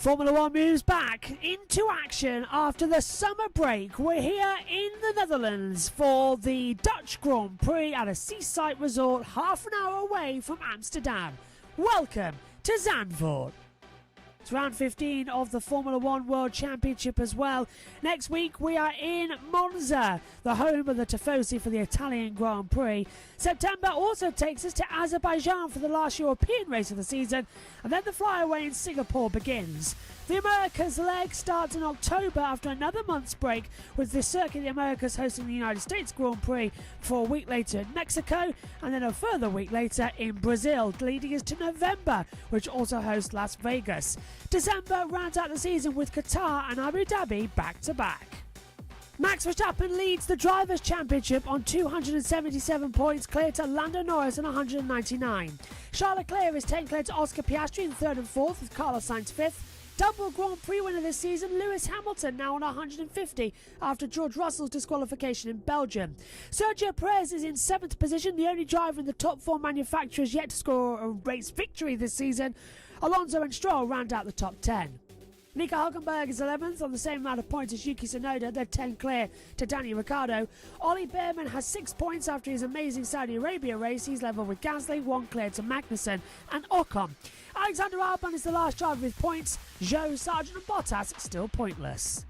Formula One moves back into action after the summer break. We're here in the Netherlands for the Dutch Grand Prix at a seaside resort half an hour away from Amsterdam. Welcome to Zandvoort. It's round 15 of the Formula One World Championship as well. Next week we are in Monza, the home of the Tifosi for the Italian Grand Prix. September also takes us to Azerbaijan for the last European race of the season, and then the flyaway in Singapore begins. The Americas leg starts in October after another month's break, with the Circuit of the Americas hosting the United States Grand Prix for a week later in Mexico, and then a further week later in Brazil, leading us to November, which also hosts Las Vegas. December rounds out the season with Qatar and Abu Dhabi back-to-back. Max Verstappen leads the Drivers' Championship on 277 points, clear to Lando Norris on 199. Charles Leclerc is 10 clear to Oscar Piastri in 3rd and 4th, with Carlos Sainz 5th. Double Grand Prix winner this season, Lewis Hamilton, now on 150 after George Russell's disqualification in Belgium. Sergio Perez is in 7th position, the only driver in the top 4 manufacturers yet to score a race victory this season. Alonso and Stroll round out the top 10. Nico Hülkenberg is 11th on the same amount of points as Yuki Tsunoda. They're 10 clear to Daniel Ricciardo. Ollie Behrman has 6 points after his amazing Saudi Arabia race. He's level with Gasly, 1 clear to Magnussen and Ocon. Alexander Albon is the last driver with points. Zhou, Sargent and Bottas still pointless.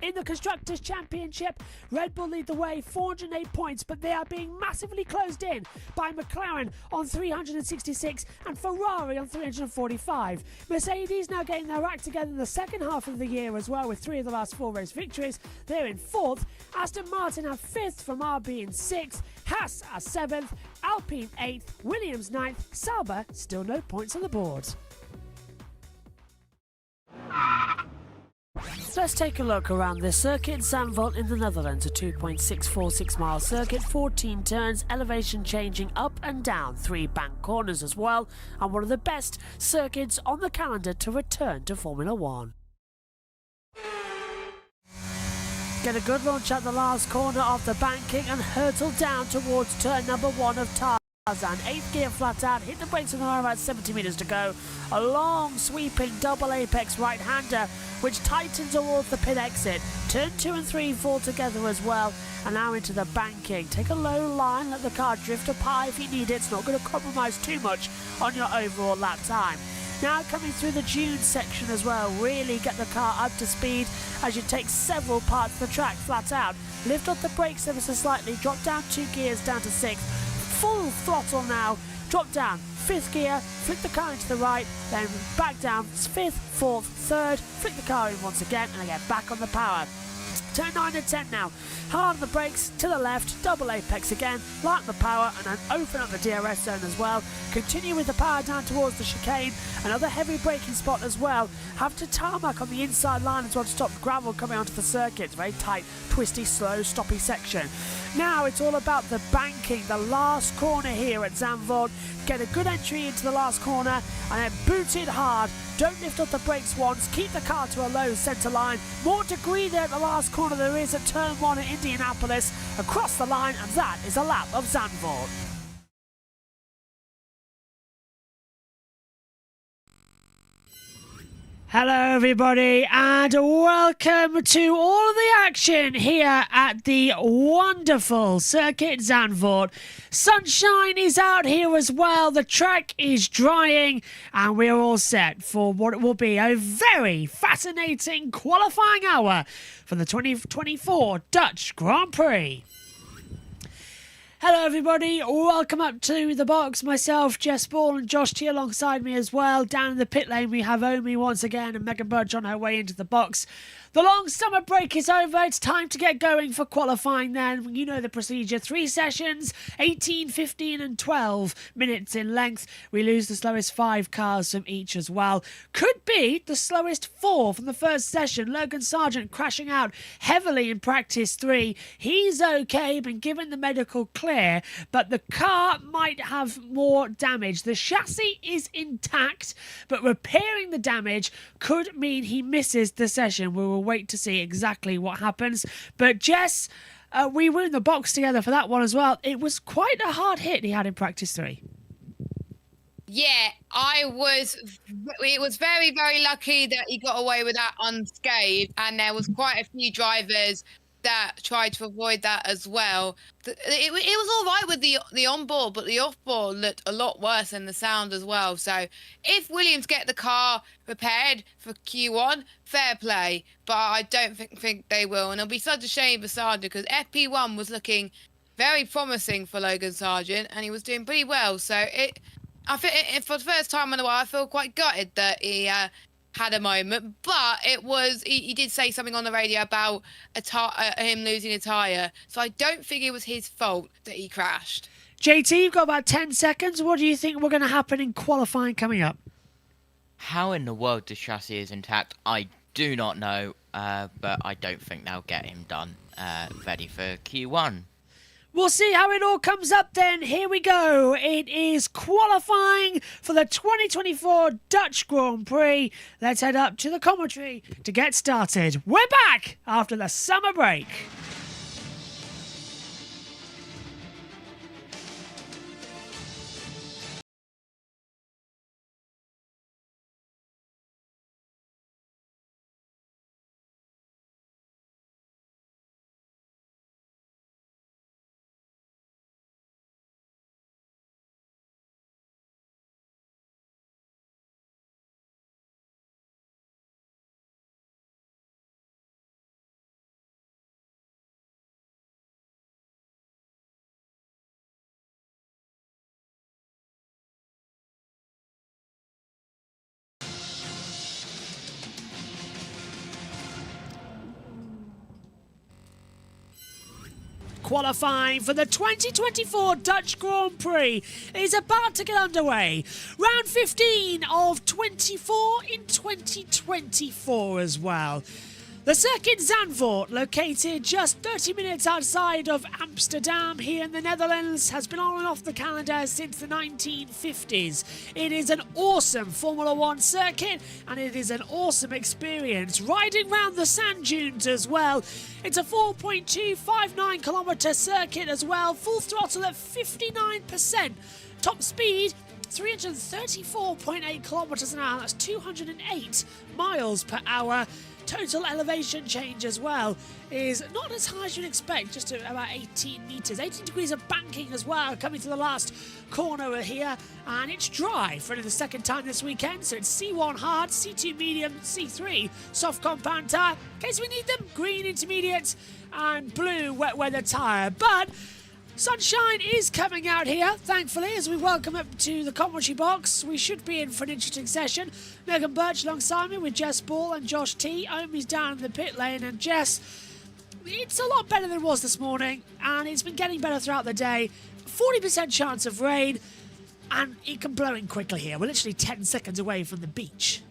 In the Constructors' Championship, Red Bull lead the way, 408 points, but they are being massively closed in by McLaren on 366 and Ferrari on 345. Mercedes now getting their act together in the second half of the year as well, with 3 of the last 4 race victories. They're in 4th. Aston Martin have 5th from RB in 6th. Haas are 7th. Alpine 8th. Williams 9th. Sauber still no points on the board. Let's take a look around this circuit. Zandvoort in the Netherlands, a 2.646 mile circuit, 14 turns, elevation changing up and down, 3 bank corners as well, and one of the best circuits on the calendar to return to Formula One. Get a good launch at the last corner of the banking and hurtle down towards turn number 1 of Tarzan. 8th gear flat out, hit the brakes with about 70 metres to go. A long sweeping double apex right-hander which tightens towards the pit exit. Turn 2 and 3 fall together as well, and now into the banking. Take a low line, let the car drift up high if you need it. It's not going to compromise too much on your overall lap time. Now coming through the dune section as well, really get the car up to speed as you take several parts of the track flat out. Lift up the brakes ever so slightly, drop down 2 gears down to 6th. Full throttle now, drop down 5th gear, flick the car into the right, then back down 5th, 4th, 3rd, flick the car in once again and again back on the power. Turn 9 and 10 now, hard on the brakes, to the left, double apex again, light on the power and then open up the DRS zone as well. Continue with the power down towards the chicane, another heavy braking spot as well. Have to tarmac on the inside line as well to stop gravel coming onto the circuit. It's very tight, twisty, slow, stoppy section. Now it's all about the banking, the last corner here at Zandvoort. Get a good entry into the last corner and then boot it hard. Don't lift off the brakes once, keep the car to a low centre line. More degree there at the last corner there is at turn 1 at Indianapolis. Across the line, and that is a lap of Zandvoort. Hello everybody and welcome to all of the action here at the wonderful Circuit Zandvoort. Sunshine is out here as well, the track is drying and we're all set for what will be a very fascinating qualifying hour for the 2024 Dutch Grand Prix. Hello everybody, welcome up to the box. Myself, Jess Ball and Josh T alongside me as well. Down in the pit lane we have Omi once again and Megan Budge on her way into the box. The long summer break is over. It's time to get going for qualifying then. You know the procedure. 3 sessions, 18, 15 and 12 minutes in length. We lose the slowest 5 cars from each as well. Could be the slowest 4 from the first session. Logan Sargent crashing out heavily in practice 3. He's okay, been given the medical clear, but the car might have more damage. The chassis is intact, but repairing the damage could mean he misses the session. We will wait to see exactly what happens. But Jess, we were in the box together for that one as well. It was quite a hard hit he had in practice 3. Yeah, it was very, very lucky that he got away with that unscathed, and there was quite a few drivers that tried to avoid that as well. It was all right with the onboard, but the offboard looked a lot worse than the sound as well. So if Williams get the car repaired for Q1, fair play, but I don't think they will. And it'll be such a shame for Sargent, because FP1 was looking very promising for Logan Sargent, and he was doing pretty well. So I think for the first time in a while, I feel quite gutted that he had a moment, but it was he did say something on the radio about him losing a tyre, so I don't think it was his fault that he crashed. JT, you've got about 10 seconds. What do you think we're going to happen in qualifying coming up? How in the world the chassis is intact, I do not know, but I don't think they'll get him done ready for Q1. We'll see how it all comes up then. Here we go. It is qualifying for the 2024 Dutch Grand Prix. Let's head up to the commentary to get started. We're back after the summer break. Qualifying for the 2024 Dutch Grand Prix is about to get underway. Round 15 of 24 in 2024 as well. The circuit Zandvoort, located just 30 minutes outside of Amsterdam here in the Netherlands, has been on and off the calendar since the 1950s. It is an awesome Formula One circuit, and it is an awesome experience. Riding around the sand dunes as well. It's a 4.259 kilometre circuit as well, full throttle at 59%. Top speed 334.8 kilometres an hour, that's 208 miles per hour. Total elevation change as well is not as high as you'd expect, just about 18 metres. 18 degrees of banking as well, coming to the last corner here. And it's dry for the second time this weekend, so it's C1 hard, C2 medium, C3 soft compound tyre. In case we need them, green intermediate and blue wet weather tyre. But sunshine is coming out here, thankfully, as we welcome up to the commentary box. We should be in for an interesting session. Megan Birch alongside me with Jess Ball and Josh T. Omi's down in the pit lane, and Jess, it's a lot better than it was this morning, and it's been getting better throughout the day. 40% chance of rain, and it can blow in quickly here. We're literally 10 seconds away from the beach.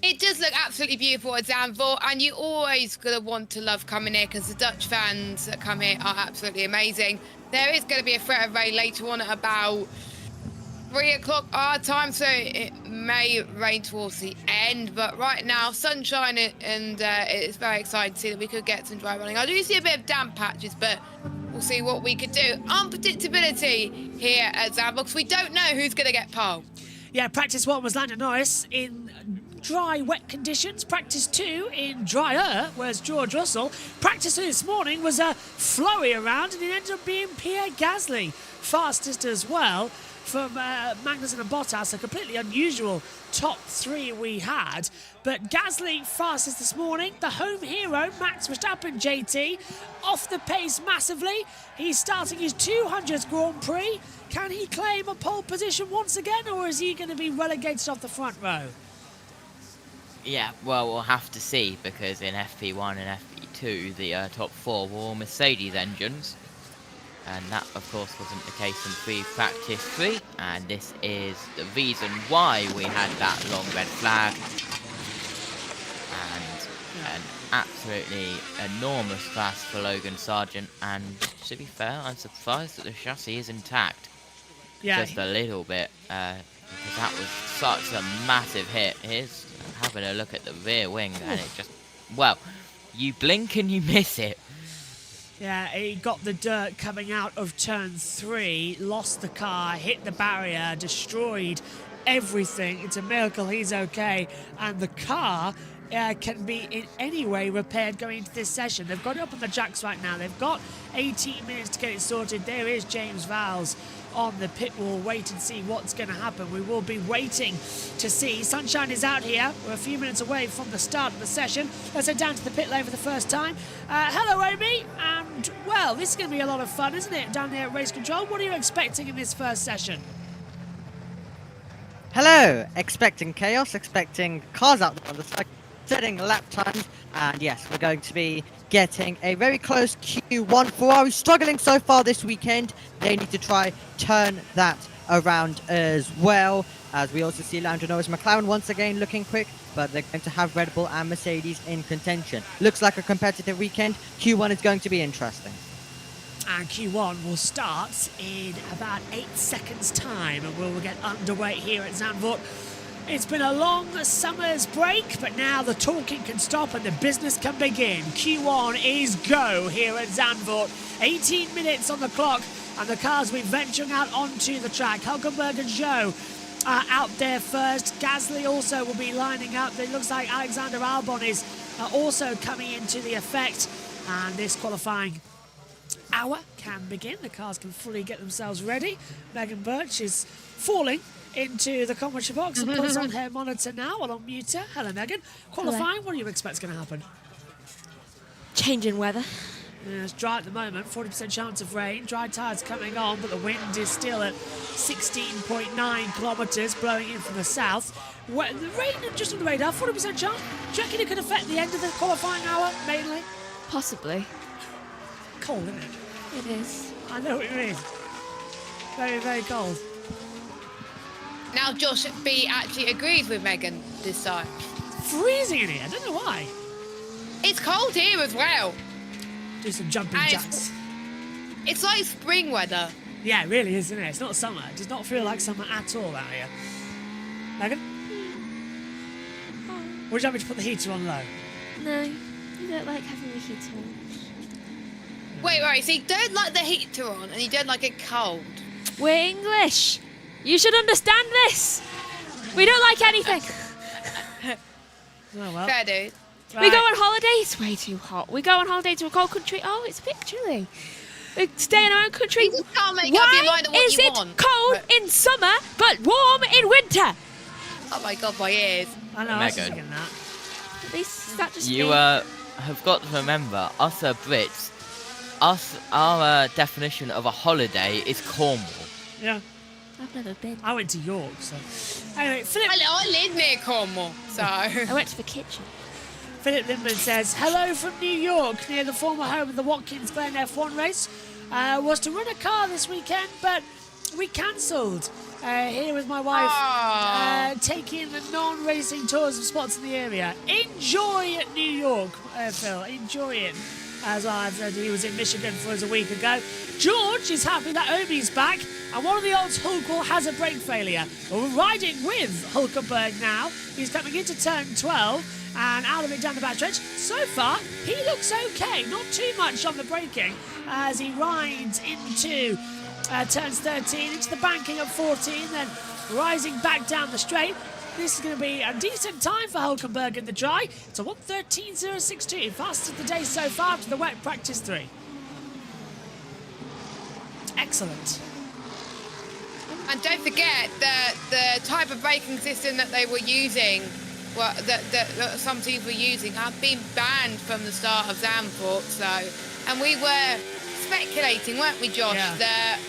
It does look absolutely beautiful at Zandvoort, and you always going to want to love coming here, because the Dutch fans that come here are absolutely amazing. There is going to be a threat of rain later on at about 3 o'clock our time, so it may rain towards the end, but right now sunshine, and it's very exciting to see that we could get some dry running. I do see a bit of damp patches, but we'll see what we could do. Unpredictability here at Zandvoort, because we don't know who's going to get pole. Yeah, practice 1 was Lando Norris in dry, wet conditions. Practice 2 in drier, whereas George Russell. Practice 2 this morning was a flowy around, and it ended up being Pierre Gasly fastest as well from Magnussen and Bottas. A completely unusual top 3 we had. But Gasly fastest this morning. The home hero, Max Verstappen, JT, off the pace massively. He's starting his 200th Grand Prix. Can he claim a pole position once again, or is he going to be relegated off the front row? Yeah, well, we'll have to see, because in FP1 and FP2, the top 4 were all Mercedes engines. And that, of course, wasn't the case in free practice 3. And this is the reason why we had that long red flag. And an absolutely enormous crash for Logan Sargent. And to be fair, I'm surprised that the chassis is intact. Yeah. Just a little bit, because that was such a massive hit. Here's having a look at the rear wing, and it just, well, you blink and you miss it. Yeah, he got the dirt coming out of turn 3, lost the car, hit the barrier, destroyed everything. It's a miracle he's okay, and the car can be in any way repaired going into this session. They've got it up on the jacks right now. They've got 18 minutes to get it sorted. There is James Vowles on the pit wall. Wait and see what's going to happen. We will be waiting to see. Sunshine is out here. We're a few minutes away from the start of the session. Let's head down to the pit lane for the first time. Hello, Amy. And, well, this is going to be a lot of fun, isn't it, down there at Race Control? What are you expecting in this first session? Hello. Expecting chaos, expecting cars out there on the side, setting lap times, and yes, we're going to be getting a very close Q1. Ferrari struggling so far this weekend. They need to try turn that around as well, as we also see Lando Norris McLaren once again looking quick, but they're going to have Red Bull and Mercedes in contention. Looks like a competitive weekend. Q1 is going to be interesting. And Q1 will start in about 8 seconds time, and we'll get underway here at Zandvoort. It's been a long summer's break, but now the talking can stop and the business can begin. Q1 is go here at Zandvoort. 18 minutes on the clock, and the cars will be venturing out onto the track. Hulkenberg and Zhou are out there first. Gasly also will be lining up. It looks like Alexander Albon is also coming into the effect, and this qualifying hour can begin. The cars can fully get themselves ready. Megan Birch is falling into the commentary box and puts on her monitor now. I'll unmute her. Hello, Megan. Qualifying, what do you expect is going to happen? Changing weather. Yeah, it's dry at the moment, 40% chance of rain. Dry tyres coming on, but the wind is still at 16.9 kilometres blowing in from the south. The rain just on the radar, 40% chance. Do you reckon it could affect the end of the qualifying hour, mainly? Possibly. Cold, isn't it? It is. I know what you mean. Very, very cold. Now Josh B actually agrees with Megan this time. Freezing in here, I don't know why. It's cold here as well. Do some jumping And jacks. It's like spring weather. Yeah, it really is, isn't it? It's not summer. It does not feel like summer at all out here. Megan? Would you like me to put the heater on low? No, I don't like having the heater on. Wait, so you don't like the heater on and you don't like it cold? We're English. You should understand this. We don't like anything. Oh, well. Fair dude. We go on holiday. It's way too hot. We go on holiday to a cold country. Oh, it's a bit chilly. We stay in our own country. You just can't make up your mind on what is you it want. cold in summer but warm in winter? Oh my god, my ears. I know, I was Megan. thinking that. At least is that just You me? have got to remember, us Brits, our definition of a holiday is Cornwall. Yeah, I've never been. I went to York, so... Anyway, Philip I live near Cornwall, so... I went to the kitchen. Lindman says, hello from New York, near the former home of the Watkins Glen F1 race. Was to run a car this weekend, but we cancelled. Here with my wife, taking the non-racing tours of spots in the area. Enjoy New York, Phil. Enjoy it. As I said, he was in Michigan for us a week ago. George is happy that Omi's back, and one of the old Hulkwell has a brake failure. We're riding with Hulkenberg now. He's coming into turn 12 and out of it down the backstretch. So far, he looks okay. Not too much on the braking as he rides into turns 13, into the banking at 14, then rising back down the straight. This is going to be a decent time for Hulkenberg in the dry. It's a 1:13.062, fastest of the day so far after the wet practice 3. Excellent. And don't forget that the type of braking system that they were using, well, that some teams were using, have been banned from the start of Zandvoort. So, and we were speculating, weren't we, Josh, Yeah. that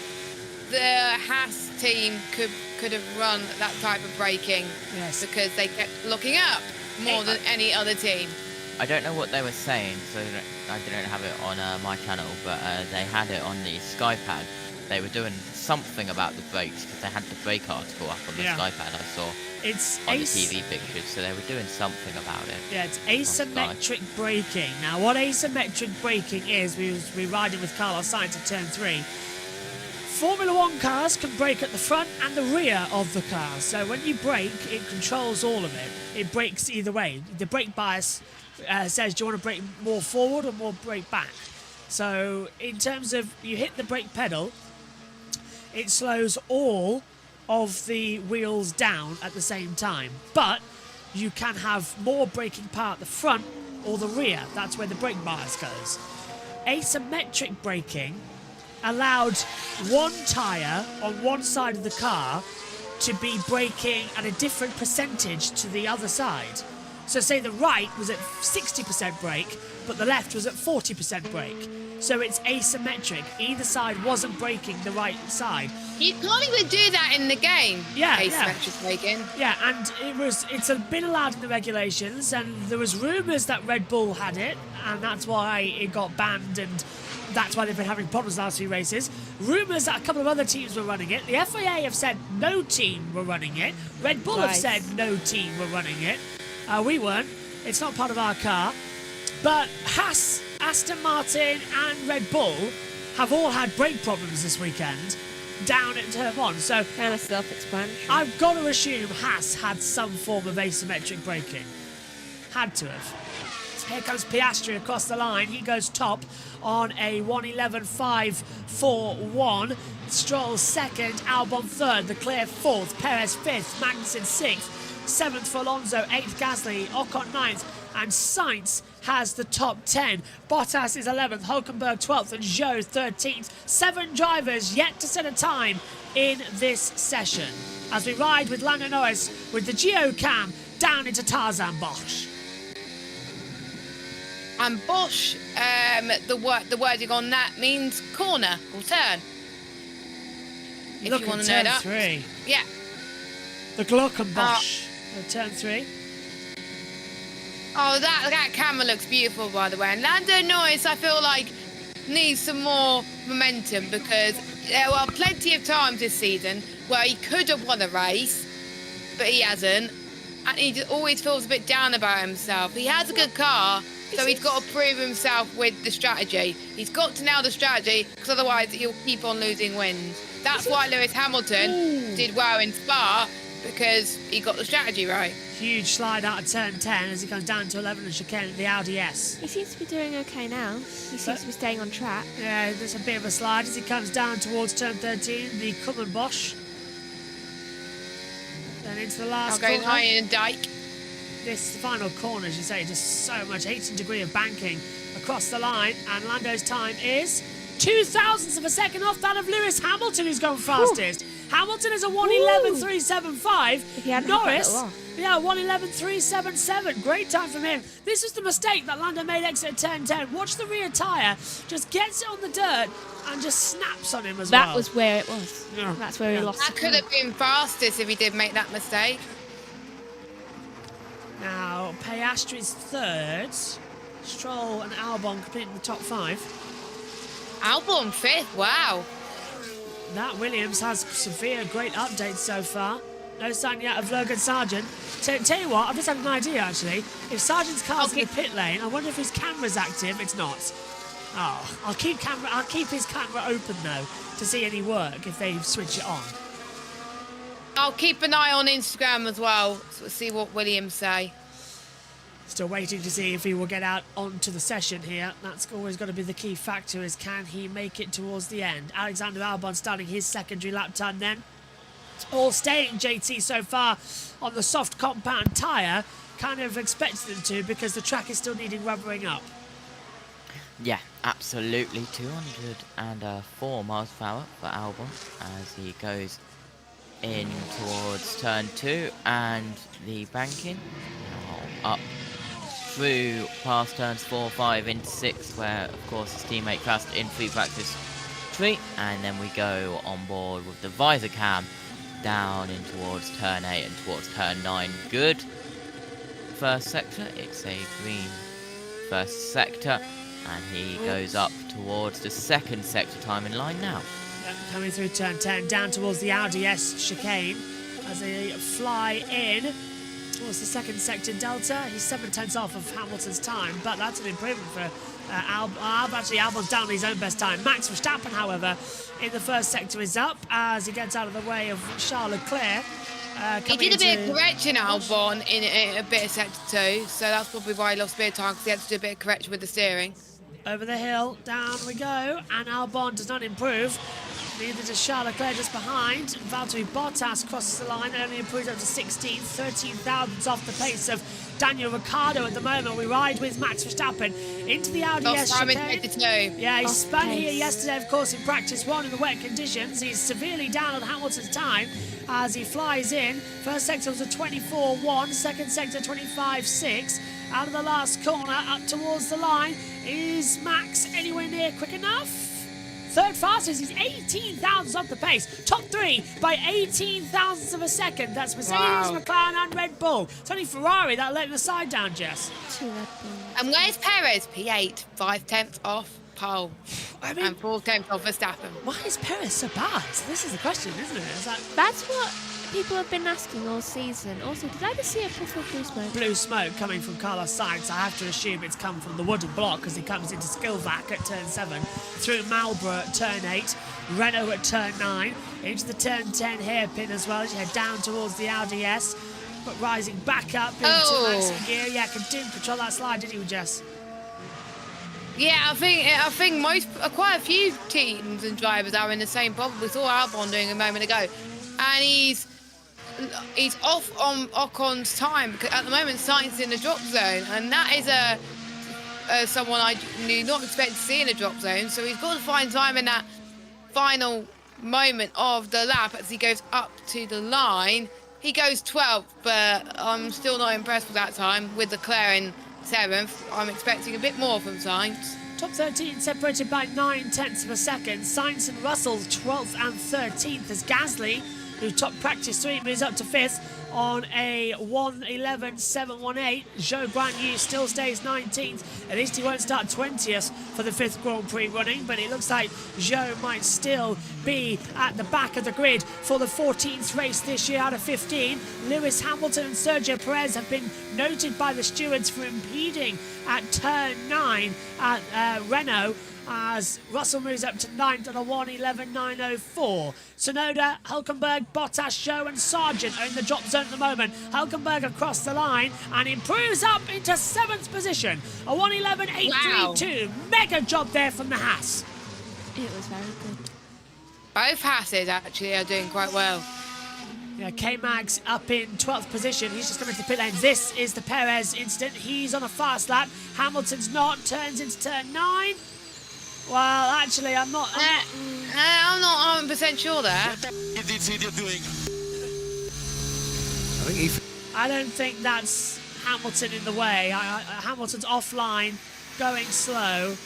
the Haas team could have run that type of braking, Yes. because they kept looking up more than any other team. I don't know what they were saying, so I didn't have it on my channel, but they had it on the SkyPad. They were doing something about the brakes because they had the brake article up on the SkyPad I saw It's on the TV pictures, so they were doing something about it. Yeah, it's asymmetric braking. Now, what asymmetric braking is, we were riding with Carlos Sainz at turn 3. Formula 1 cars can brake at the front and the rear of the car. So when you brake, it controls all of it. It brakes either way. The brake bias says, do you want to brake more forward or more brake back? So in terms of you hit the brake pedal, it slows all of the wheels down at the same time. But you can have more braking power at the front or the rear. That's where the brake bias goes. Asymmetric braking allowed one tyre on one side of the car to be braking at a different percentage to the other side. So say the right was at 60% brake, but the left was at 40% brake. So it's asymmetric. Either side wasn't braking the right side. You can't even do that in the game. Yeah, asymmetric braking. Yeah, and it's been allowed in the regulations, and there was rumours that Red Bull had it, and that's why it got banned, and that's why they've been having problems the last few races. Rumours that a couple of other teams were running it. The FIA have said no team were running it. Red Bull have said no team were running it. We weren't. It's not part of our car. But Haas, Aston Martin and Red Bull have all had brake problems this weekend down at turn 1. So Kind of self-explanatory. I've got to assume Haas had some form of asymmetric braking. Had to have. So here comes Piastri across the line. He goes top on a 1:11.541. Stroll second, Albon third, Leclerc fourth, Perez fifth, Magnussen sixth, seventh for Alonso, eighth Gasly, Ocon ninth, and Sainz has the top 10. Bottas is 11th, Hulkenberg 12th, and Zhou 13th. 7 drivers yet to set a time in this session. As we ride with Lando Norris with the geocam down into Tarzan Bosch. And Bosch, the wording on that means corner or turn. If Look you want at to know turn that. 3. Yeah. The Glockenbosch at turn 3. Oh, that camera looks beautiful, by the way. And Lando Norris, I feel like, needs some more momentum because there were plenty of times this season where he could have won a race, but he hasn't. And he just always feels a bit down about himself. He has a good car, so he's got to prove himself with the strategy. He's got to nail the strategy because otherwise he'll keep on losing wins. That's why Lewis Hamilton did well in Spa, because he got the strategy right. Huge slide out of turn 10 as he comes down to 11 and chicane at the Audi S. He seems to be doing okay now. He seems to be staying on track. Yeah, there's a bit of a slide as he comes down towards turn 13, the Kullenbosch. Then into the last I'll go corner. high in Dyke. This final corner, as you say, just so much 18 degree of banking across the line, and Lando's time is 0.02 of a second off that of Lewis Hamilton, who's gone fastest. Hamilton is a 1:11.375. He hadn't Norris, had that yeah, 1:11.377. Great time from him. This was the mistake that Lando made exit at turn 10. Watch the rear tyre, just gets it on the dirt and just snaps on him as well. That was where it was. Yeah. That's where he lost That the could car. have been fastest if he did make that mistake. Now, Piastri's third. Stroll and Albon completing the top 5. Albon fifth, wow. That Williams has severe great updates so far. No sign yet of Logan Sargent. Tell you what, I've just had an idea actually. If Sargent's car's in the pit lane, I wonder if his camera's active. It's not. Oh, I'll keep his camera open though to see any work if they switch it on. I'll keep an eye on Instagram as well to see what Williams say. Still waiting to see if he will get out onto the session here. That's always got to be the key factor, is can he make it towards the end. Alexander Albon starting his secondary lap time then. All staying JT so far on the soft compound tyre. Kind of expected them to because the track is still needing rubbering up. Yeah, absolutely. 204 miles per hour for Albon as he goes in towards turn 2 and the banking. Now up through past turns 4, 5 into 6, where of course his teammate crashed in free practice 3, and then we go on board with the visor cam down in towards turn 8 and towards turn 9. Good first sector. It's a green first sector, and he goes up towards the second sector time in line now. Coming through turn 10, down towards the Audi S chicane as they fly in towards the second sector delta. He's 7/10 off of Hamilton's time, but that's an improvement for actually, Albon's down his own best time. Max Verstappen, however, in the first sector is up as he gets out of the way of Charles Leclerc. He did a bit of correction, Albon, in a bit of sector 2, so that's probably why he lost a bit of time, because he had to do a bit of correction with the steering. Over the hill, down we go, and Albon does not improve. Neither does Charles Leclerc just behind. Valtteri Bottas crosses the line and only improves up to 16th, 13 thousandths off the pace of Daniel Ricciardo at the moment. We ride with Max Verstappen into the Audi S chicane. Yeah, he spun here yesterday, of course, in practice 1 in the wet conditions. He's severely down on Hamilton's time as he flies in. First sector was a 24.1, second sector 25.6. Out of the last corner, up towards the line. Is Max anywhere near quick enough? Third fastest, he's 18 thousandths off the pace. Top 3 by 18 thousandths of a second. That's Mercedes, McLaren and Red Bull. It's only Ferrari that let the side down, Jess. 2 Red Bull. And where's Perez? P8, 5/10 off pole. I mean, And 4/10 off Verstappen. why is Perez so bad? This is the question, isn't it? It's like That's what people have been asking all season. Also, did I just see a puff of blue smoke? blue smoke coming from Carlos Sainz. I have to assume it's come from the wooden block because he comes into Skilvac at turn 7, through Marlborough at turn 8, Renault at turn 9, into the turn 10 hairpin as well as you head down towards the Audi S, but rising back up into maxi gear. Yeah, didn't control that slide, did you, Jess? Yeah, I think quite a few teams and drivers are in the same problem. We saw Albon doing a moment ago, and he's off on Ocon's time because at the moment Sainz is in the drop zone, and that is someone I did not expect to see in the drop zone. So he's got to find time in that final moment of the lap as he goes up to the line. He goes 12th, but I'm still not impressed with that time. With Leclerc in 7th, I'm expecting a bit more from Sainz. Top 13 separated by 9/10 of a second. Sainz and Russell 12th and 13th as Gasly, who top practice 3, moves up to 5th on a 1:11.718. Zhou Guanyu still stays 19th. At least he won't start 20th for the 5th Grand Prix running, but it looks like Zhou might still be at the back of the grid for the 14th race this year out of 15. Lewis Hamilton and Sergio Perez have been noted by the stewards for impeding at turn 9 at Renault, as Russell moves up to 9th on a 1:11.904. Tsunoda, Hülkenberg, Bottas, Zhou and Sargent are in the drop zone at the moment. Hülkenberg across the line and improves up into 7th position. A 1:11.832. Mega job there from the Haas. It was very good. Both Hasses actually are doing quite well. Yeah, K-Mag's up in 12th position. He's just coming to the pit lane. This is the Perez incident. He's on a fast lap. Hamilton's not. Turns into turn 9. Well, actually, I'm not 100% sure there. I don't think that's Hamilton in the way. Hamilton's offline, going slow.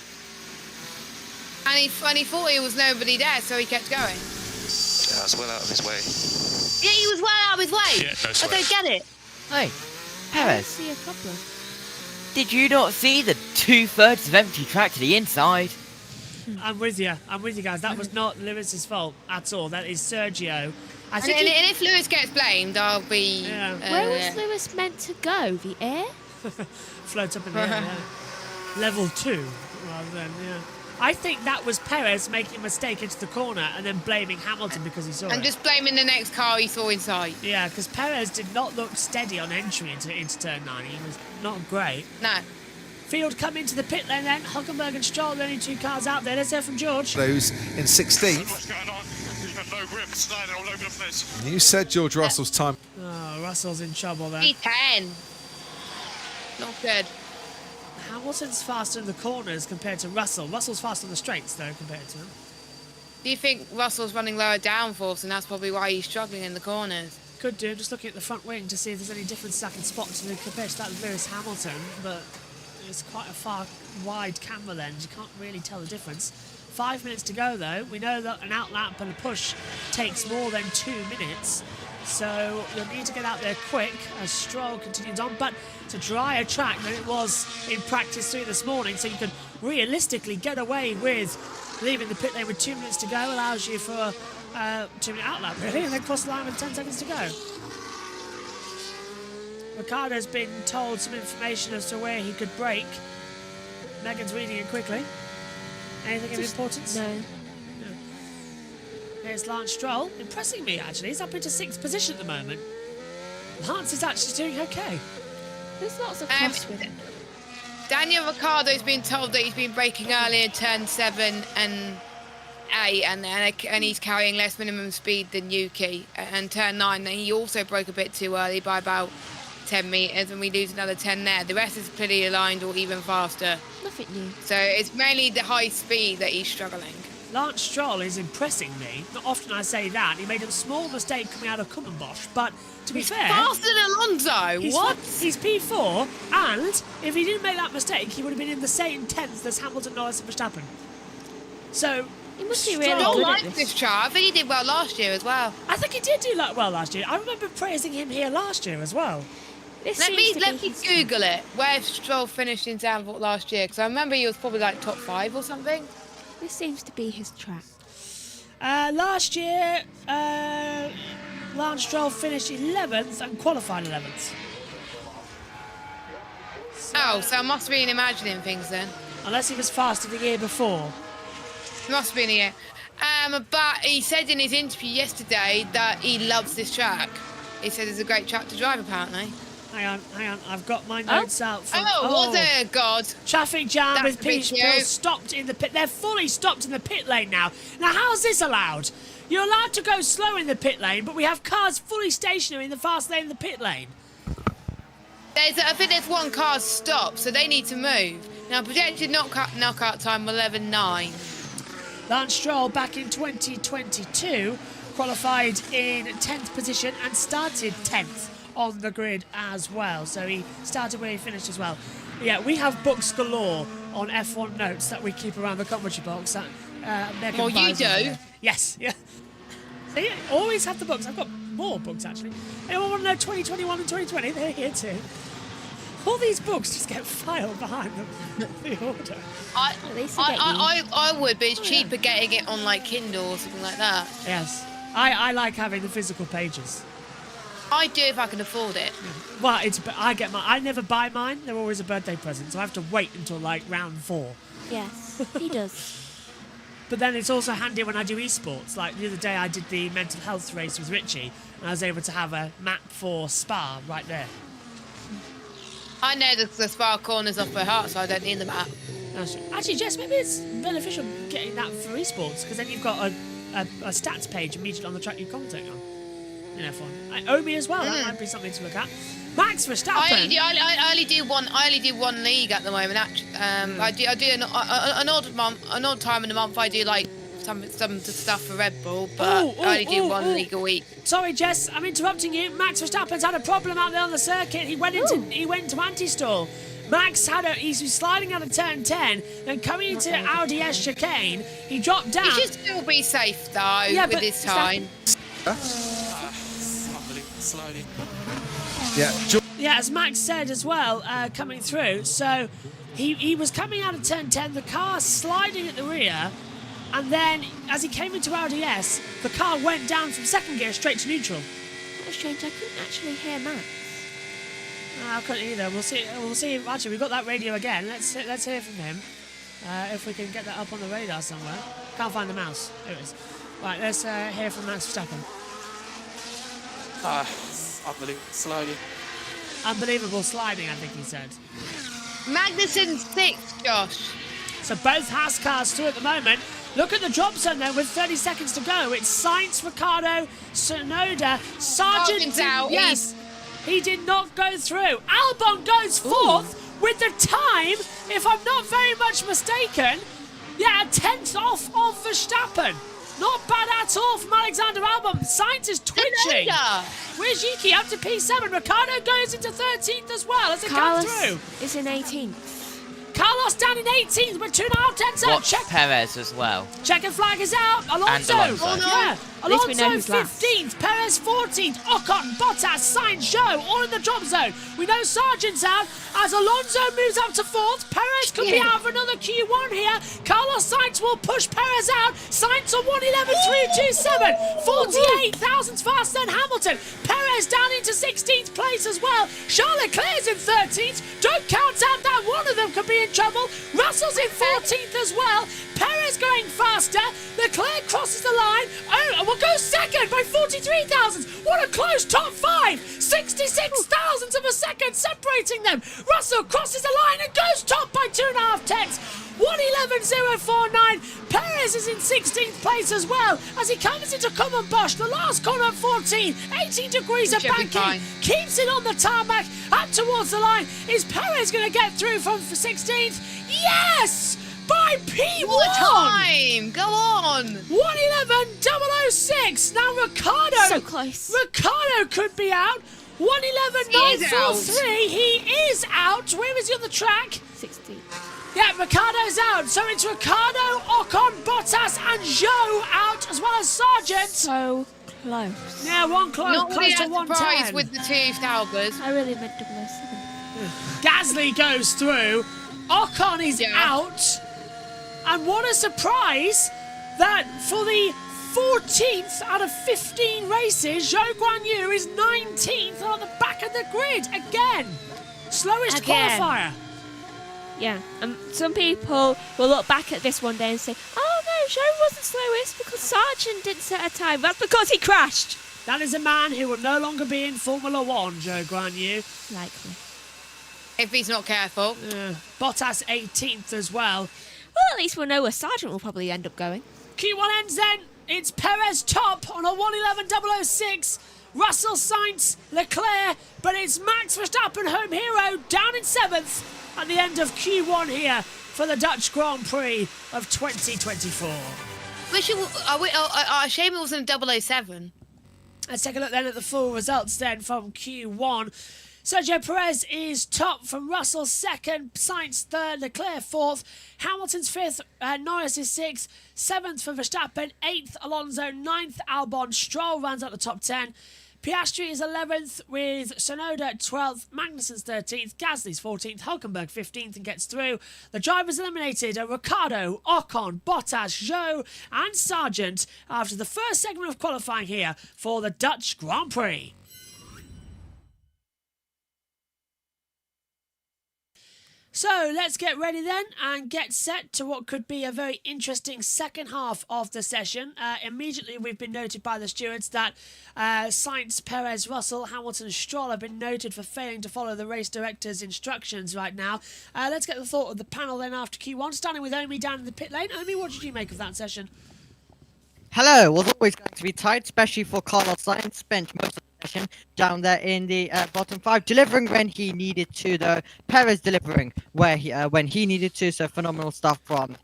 And he thought he was nobody there, so he kept going. Yeah, I was well out of his way. Yeah, he was well out of his way. Yeah, no I sweat. don't get it. Hey, I don't Perez, see a problem. did you not see the 2/3 of empty track to the inside? I'm with you, guys. That was not Lewis's fault at all. That is Sergio. I And, think and if Lewis gets blamed, I'll be... Yeah. Where was Lewis meant to go? The air? floats up in the air. Yeah. Level 2, rather than I think that was Perez making a mistake into the corner and then blaming Hamilton because he saw it. And just blaming the next car he saw in sight. Yeah, because Perez did not look steady on entry into turn 9. He was not great. No. Field come into the pit lane then. Hülkenberg and Stroll, the only 2 cars out there. Let's hear from George. Those in 16th. What's going on? You've got no grip, sliding all over the place. You said George Russell's time. Oh, Russell's in trouble there. P10. Not good. Hamilton's faster in the corners compared to Russell. Russell's faster on the straights, though, compared to him. Do you think Russell's running lower downforce and that's probably why he's struggling in the corners? Could do. Just looking at the front wing to see if there's any difference I can spot compared to that of Lewis Hamilton, but it's quite a far wide camera lens. You can't really tell the difference. 5 minutes to go, though. We know that an outlap and a push takes more than 2 minutes. So you'll need to get out there quick as Stroll continues on. But it's a drier track than it was in practice 3 this morning, so you can realistically get away with leaving the pit lane with 2 minutes to go. Allows you for a 2-minute outlap, really, and then cross the line with 10 seconds to go. Ricardo's been told some information as to where he could brake. Megan's reading it quickly. Anything of importance? No. Here's Lance Stroll, impressing me actually. He's up into 6th position at the moment. Lance is actually doing okay. There's lots of cross with him. Daniel Ricciardo's been told that he's been braking early in turn 7 and 8, and he's carrying less minimum speed than Yuki. And turn 9, then he also broke a bit too early by about 10 metres, and we lose another 10 there. The rest is pretty aligned or even faster. Nothing new. So it's mainly the high speed that he's struggling. Lance Stroll is impressing me. Not often I say that. He made a small mistake coming out of Kummenbosch, but to be fair... Faster than Alonso! What? He's P4, and if he didn't make that mistake, he would have been in the same 10th as Hamilton, Norris and Verstappen. So... He must be I really don't good like at this chart. I think he did well last year as well. I think he did do well last year. I remember praising him here last year as well. Let me Google it. Where Stroll finished in Zandvoort last year, because I remember he was probably like top 5 or something. This seems to be his track. Last year, Lance Stroll finished 11th and qualified 11th. So I must have been imagining things then. Unless he was faster the year before. Must have been a year. But he said in his interview yesterday that he loves this track. He said it's a great track to drive, apparently. Hang on. I've got my notes out. From, what a god. Traffic jam That's with a bit people new. stopped in the pit. They're fully stopped in the pit lane now. Now, how's this allowed? You're allowed to go slow in the pit lane, but we have cars fully stationary in the fast lane in the pit lane. I think there's one car stopped, so they need to move. Now, projected knockout time 11.9. Lance Stroll back in 2022 qualified in 10th position and started 10th on the grid as well. So he started where he finished as well. Yeah, we have books galore on F1 notes that we keep around the commentary box. Well, you do. Yes, yeah. So yeah, always have the books. I've got more books actually. Anyone want to know 2021 and 2020? They're here too. All these books just get filed behind the order. I would, but it's cheaper getting it on like Kindle or something like that. Yes, I like having the physical pages. I do if I can afford it. Well, I never buy mine. They're always a birthday present, so I have to wait until like round 4. Yes, he does. But then it's also handy when I do esports. Like the other day, I did the mental health race with Richie, and I was able to have a map for Spa right there. I know the Spa corners off by heart, so I don't need the map. Actually, Jess, maybe it's beneficial getting that for esports, because then you've got a stats page immediately on the track you commentate on. In F1. Omi as well, that might be something to look at. Max Verstappen. I only do one league at the moment. Actually, I do an odd time in the month. I do like some stuff for Red Bull, but I only do one league a week. Sorry, Jess, I'm interrupting you. Max Verstappen's had a problem out there on the circuit. He went into anti-stall. Max he's sliding out of turn 10, then coming into Audi S chicane. He dropped down. He should still be safe though with his time. Slowly. Yeah, as Max said as well, coming through. So he was coming out of turn 10, the car sliding at the rear, and then as he came into Audi S, the car went down from second gear straight to neutral. That's strange. I couldn't actually hear Max. I couldn't either. We'll see. Actually, we've got that radio again. Let's hear from him. If we can get that up on the radar somewhere. Can't find the mouse. There it is. Right, let's hear from Max Verstappen. Unbelievable. Slowly. Unbelievable sliding, I think he said. Magnussen's 6th, Josh. So both Haas cars through at the moment. Look at the drop zone there with 30 seconds to go. It's Sainz, Ricciardo, Tsunoda, Sargent. Out. Yes, he did not go through. Albon goes 4th with the time, if I'm not very much mistaken, a 10th off of Verstappen. Not bad at all from Alexander Albon. Sainz is twitching. Where's Yuki? Up to P7. Ricciardo goes into 13th as well as it comes through. Is in 18th. Carlos down in 18th with 2.5 tenths out. Watch Perez as well. Checkered flag is out. Alonso. Alonso. Yeah. At least we know Alonso who's last. 15th. Perez 14th. Ocon, Bottas, Sainz, Zhou all in the drop zone. We know Sargent's out. As Alonso moves up to 4th, Perez could be out for another Q1 here. Carlos Sainz will push Perez out. Sainz on 1:11.327. 48 thousandths faster than Hamilton. Perez down into 16th place as well. Charles Leclerc's in 13th. Don't count out that one of them could be in trouble. Russell's in 14th as well. Perez going faster. Leclerc crosses the line. Oh, and will go second by 43 thousandths. What a close top 5. 66 thousandths of a second separating them. Russell crosses the line and goes top by 2.5 tenths. 1:11.049. Perez is in 16th place as well as he comes into Common Bosch. The last corner at 14. 18 degrees of Should be banking. fine. Keeps it on the tarmac up towards the line. Is Perez going to get through from 16th? Yes! By P1! What time? Go on. 1:11.006. Now Ricardo. So close. Ricardo could be out. 1:11.943. He is out. Where is he on the track? 16. Yeah, Ricardo's out. So it's Ricardo, Ocon, Bottas, and Zhou out, as well as Sargent. So close. Yeah, one close, Not really close to surprised 110. with the two Taubers. I really meant 007. Gasly goes through. Ocon is out. And what a surprise that for the 14th out of 15 races, Zhou Guanyu is 19th on the back of the grid again. Slowest Again. qualifier. Yeah, and some people will look back at this one day and say, oh no, Zhou wasn't slowest because Sargent didn't set a time. That's because he crashed. That is a man who will no longer be in Formula One, Zhou Guanyu. Likely. If he's not careful. Bottas 18th as well. Well, at least we'll know where Sargent will probably end up going. Q1 ends then. It's Perez top on a 1:11.006. Russell, Sainz, Leclerc, but it's Max Verstappen, home hero, down in 7th at the end of Q1 here for the Dutch Grand Prix of 2024. Shame it wasn't 007. Let's take a look then at the full results then from Q1. Sergio Perez is top from Russell 2nd, Sainz 3rd, Leclerc 4th, Hamilton's 5th, Norris is 6th, 7th for Verstappen, 8th Alonso, 9th Albon, Stroll rounds out the top 10. Piastri is 11th with Sonoda 12th, Magnussen's 13th, Gasly's 14th, Hulkenberg 15th and gets through. The drivers eliminated are Ricciardo, Ocon, Bottas, Zhou and Sargent after the first segment of qualifying here for the Dutch Grand Prix. So let's get ready then and get set to what could be a very interesting second half of the session. Immediately we've been noted by the stewards that Sainz, Perez, Russell, Hamilton and Stroll have been noted for failing to follow the race director's instructions right now. Let's get the thought of the panel then after Q1, starting with Omi down in the pit lane. Omi, what did you make of that session? Hello, was always going to be tight, especially for Carlos Sainz. Spent most of the session down there in the bottom 5, delivering when he needed to, though. Perez delivering where he when he needed to, so phenomenal stuff from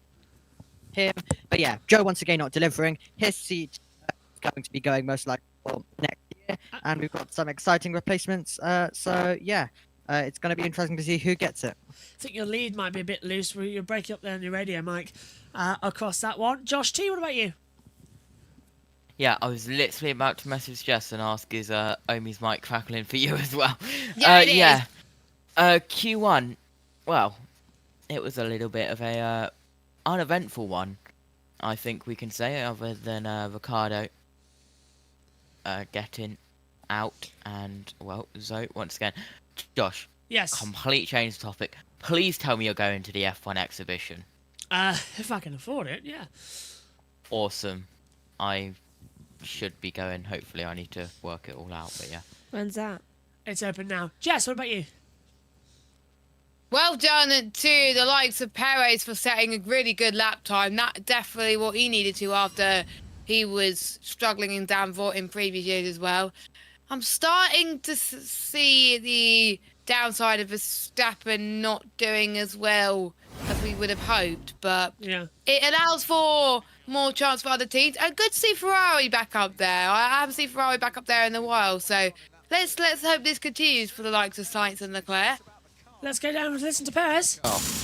him. But yeah, Zhou once again not delivering. His seat is going to be going most likely for next year, and we've got some exciting replacements. So yeah, it's going to be interesting to see who gets it. I think your lead might be a bit loose. You're breaking up there on your radio mic across that one. Josh T, what about you? Yeah, I was literally about to message Jess and ask, is Omi's mic crackling for you as well? Yeah, it is. Yeah. Q1, well, it was a little bit of a uneventful one, I think we can say, other than Ricciardo getting out and, well, Zoe, once again. Josh, Yes. complete change of topic. Please tell me you're going to the F1 exhibition. If I can afford it, yeah. Awesome. I should be going. Hopefully, I need to work it all out, but yeah. When's that? It's open now. Jess, what about you? Well done to the likes of Perez for setting a really good lap time. That's definitely what he needed to after he was struggling in downvolt in previous years as well. I'm starting to see the downside of Verstappen not doing as well as we would have hoped, but Yeah. it allows for more chance for other teams. And good to see Ferrari back up there. I haven't seen Ferrari back up there in a while, so let's hope this continues for the likes of Sainz and Leclerc. Let's go down and listen to Perez.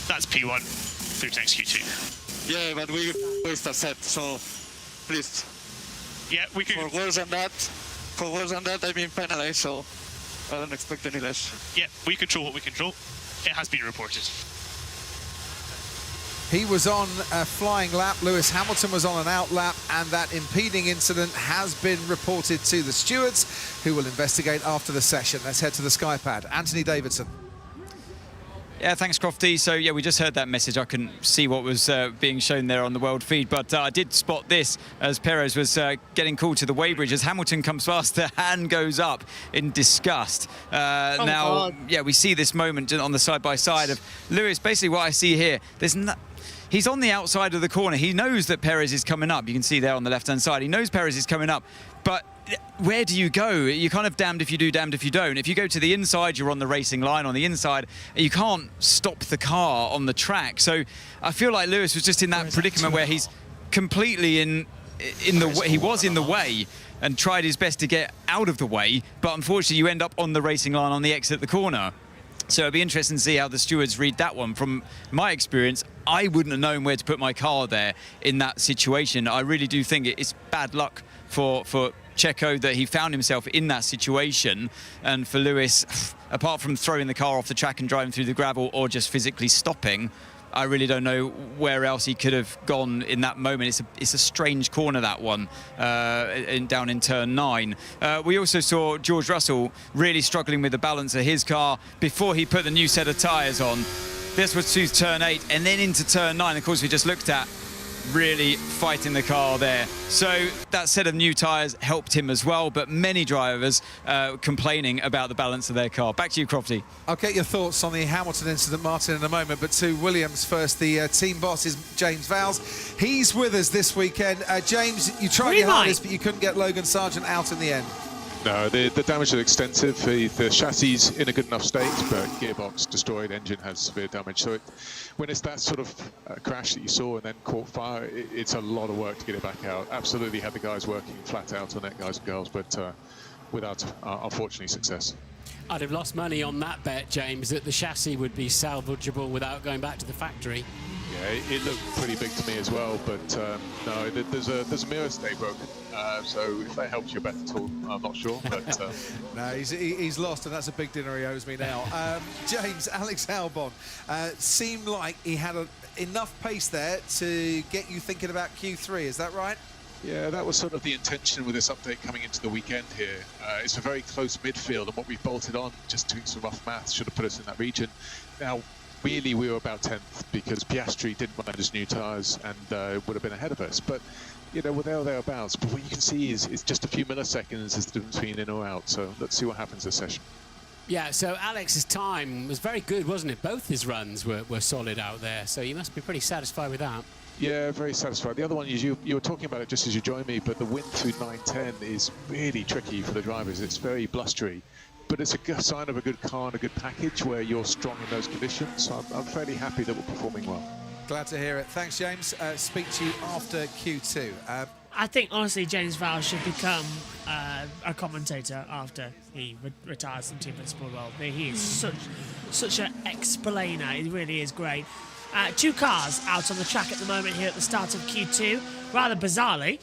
That's P1 through to next Q2. Yeah, but we waste a set, so please. Yeah, we could. For worse than that, I've been penalized, so I don't expect any less. Yeah, we control what we control. It has been reported. He was on a flying lap. Lewis Hamilton was on an out lap, and that impeding incident has been reported to the stewards, who will investigate after the session. Let's head to the Skypad. Anthony Davidson. Yeah, thanks, Crofty. So, yeah, we just heard that message. I couldn't see what was being shown there on the world feed, but I did spot this as Perez was getting called to the weighbridge. As Hamilton comes past, the hand goes up in disgust. God. Yeah, we see this moment on the side-by-side of Lewis. Basically, what I see here, he's on the outside of the corner. He knows that Perez is coming up. You can see there on the left-hand side. He knows Perez is coming up, but where do you go? You're kind of damned if you do, damned if you don't. If you go to the inside, you're on the racing line on the inside. You can't stop the car on the track. So I feel like Lewis was just in that predicament where he's completely in the way. He was in the way and tried his best to get out of the way, but unfortunately you end up on the racing line on the exit of the corner. So it'll be interesting to see how the stewards read that one. From my experience, I wouldn't have known where to put my car there in that situation. I really do think it's bad luck for Checo that he found himself in that situation, and for Lewis, apart from throwing the car off the track and driving through the gravel or just physically stopping, I really don't know where else he could have gone in that moment. It's a strange corner, that one, down in turn 9. We also saw George Russell really struggling with the balance of his car before he put the new set of tyres on. This was to turn 8 and then into turn 9. Of course, we just looked at really fighting the car there. So that set of new tyres helped him as well, but many drivers complaining about the balance of their car. Back to you, Crofty. I'll get your thoughts on the Hamilton incident, Martin, in a moment, but to Williams first. The team boss is James Vowles. He's with us this weekend. James, you tried your hardest, but you couldn't get Logan Sargent out in the end. No, the damage is extensive. The chassis is in a good enough state, but gearbox destroyed, engine has severe damage. So when it's that sort of crash that you saw and then caught fire, it's a lot of work to get it back out. Absolutely had the guys working flat out on it, guys and girls, but without, unfortunately, success. I'd have lost money on that bet, James, that the chassis would be salvageable without going back to the factory. Yeah, it looked pretty big to me as well, but no, there's a mirror stay broken, so if that helps you bet at all, I'm not sure. But no, he's lost, and that's a big dinner he owes me now. James, Alex Albon seemed like he had enough pace there to get you thinking about Q3. Is that right? Yeah, that was sort of the intention with this update coming into the weekend here. It's a very close midfield, and what we've bolted on, just doing some rough maths, should have put us in that region. Now, really, we were about 10th because Piastri didn't want his new tyres and would have been ahead of us. But, you know, we're there or thereabouts. But what you can see is it's just a few milliseconds is the difference between in or out. So let's see what happens this session. Yeah, so Alex's time was very good, wasn't it? Both his runs were solid out there, so you must be pretty satisfied with that. Yeah, very satisfied. The other one is you were talking about it just as you joined me, but the wind through 910 is really tricky for the drivers. It's very blustery. But it's a sign of a good car and a good package where you're strong in those conditions. So I'm fairly happy that we're performing well. Glad to hear it. Thanks, James. Speak to you after Q2. I think, honestly, James Vowles should become a commentator after he retires from Team Principal role. He is such an explainer. He really is great. 2 cars out on the track at the moment here at the start of Q2. Rather bizarrely,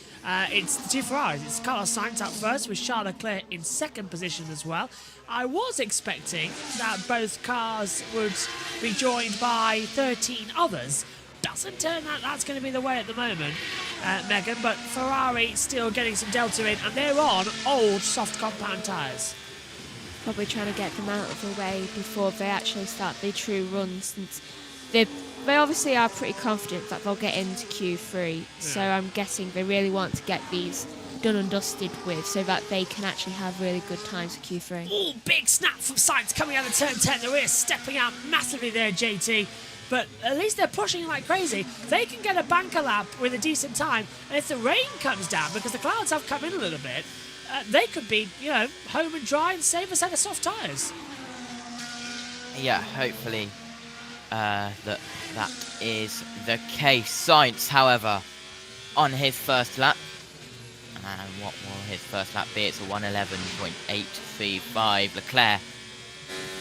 it's the 2 Ferraris. It's Carlos Sainz out first with Charles Leclerc in second position as well. I was expecting that both cars would be joined by 13 others. Doesn't turn out that's going to be the way at the moment, Megan, but Ferrari still getting some delta in, and they're on old soft compound tyres. Probably trying to get them out of the way before they actually start their true runs, since they obviously are pretty confident that they'll get into Q3, so I'm guessing they really want to get these done and dusted with so that they can actually have really good times for Q3. Oh, big snap from Sainz coming out of turn 10. The rear stepping out massively there, JT. But at least they're pushing like crazy. They can get a banker lap with a decent time, and if the rain comes down, because the clouds have come in a little bit, they could be, you know, home and dry and save a set of soft tyres. Yeah, hopefully that is the case. Sainz, however, on his first lap, and what will his first lap be? It's a 111.835. Leclerc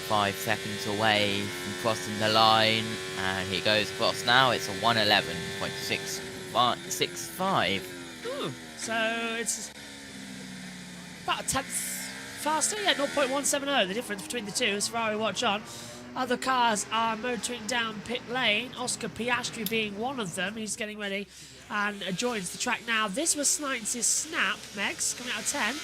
5 seconds away from crossing the line, and he goes across now. It's a 1:11.65. So it's about a tenth faster. Yeah, 0.170. The difference between the two as Ferrari watch on. Other cars are motoring down pit lane. Oscar Piastri being one of them. He's getting ready and joins the track now. This was Snipes' snap, Megs, coming out of 10.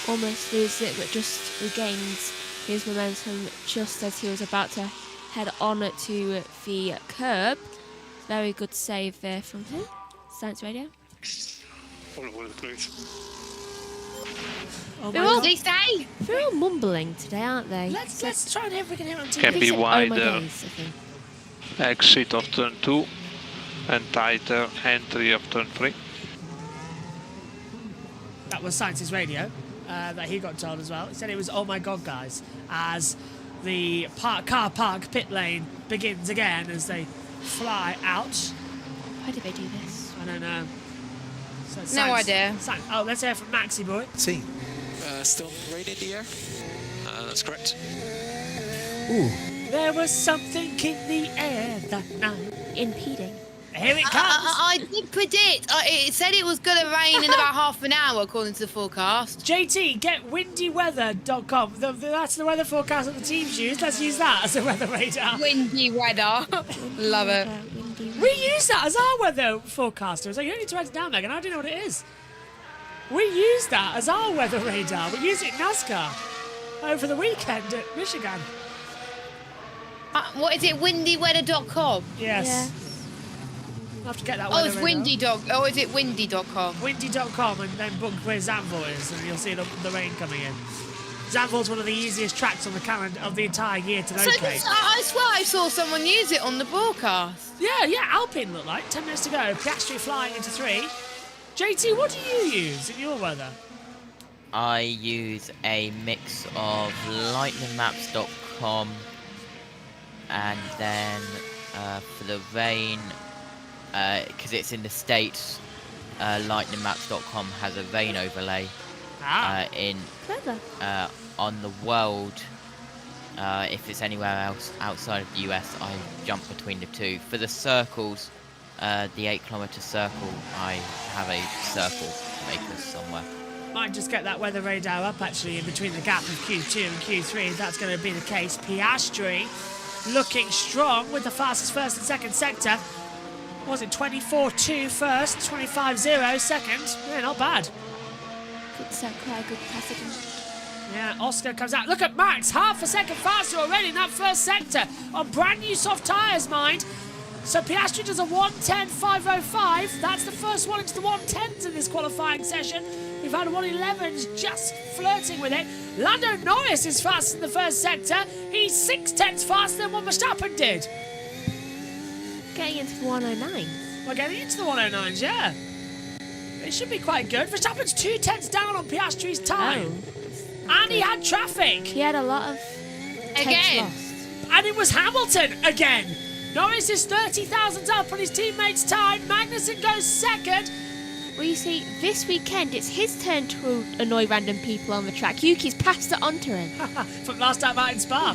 Almost loses it, but just regains his momentum just as he was about to head on to the curb. Very good save there from him. Science Radio. Oh They're my all, God. they're all mumbling today, aren't they? Let's try and hear if we can hear on TV. Can be Oh my wider days, I think. exit of turn 2 and tighter entry of turn 3. That was Science's radio that he got told as well. He said it was, oh my God, guys, as the car park pit lane begins again as they fly out. Why did they do this? I don't know. So No idea. Oh, let's hear from Maxi Boy. Team. Still rain in the air. That's correct. Ooh. There was something in the air that night. Impeding. Here it comes. I did predict. It said it was going to rain in about half an hour, according to the forecast. JT, get windyweather.com. That's the weather forecast that the teams use. Let's use that as a weather radar. Windy weather. Love it. We use that as our weather forecaster. So you don't need to write it down, Megan. I don't know what it is. We use that as our weather radar. We use it in NASCAR over the weekend at Michigan. What is it? Windyweather.com? Yes. Yeah. I'll have to get that Oh, weather it's radar. is it windy.com? Windy.com and then book where Zandvoort is and you'll see the rain coming in. Zandvoort's one of the easiest tracks on the calendar of the entire year to So, locate. I swear I saw someone use it on the broadcast. Yeah, Alpine looked like. 10 minutes to go. Piastri flying into 3. JT, what do you use in your weather? I use a mix of lightningmaps.com and then for the rain, because it's in the States, lightningmaps.com has a rain overlay. Clever. On the world, if it's anywhere else outside of the US, I jump between the two. For the circles, the 8-kilometer circle, I have a circle maker somewhere. Might just get that weather radar up actually in between the gap of Q2 and Q3 if that's going to be the case. Piastri looking strong with the fastest first and second sector. Was it 24.2 first, 25.0 second? Yeah, not bad. Good circle, good precedent. Yeah, Oscar comes out. Look at Max, half a second faster already in that first sector on brand new soft tyres, mind. So Piastri does a 1:10.505. That's the first one into the 1:10s in this qualifying session. We've had 1:11s just flirting with it. Lando Norris is fast in the first sector. He's 0.6 faster than what Verstappen did. Getting into the 109. We're getting into the 109s, yeah. It should be quite good. Verstappen's 0.2 down on Piastri's time. And he had traffic. He had a lot of Again. lost. And it was Hamilton again. Norris is 30 thousandths up on his teammate's time. Magnussen goes second. Well, you see, this weekend it's his turn to annoy random people on the track. Yuki's passed it on to him. From last time out in Spa.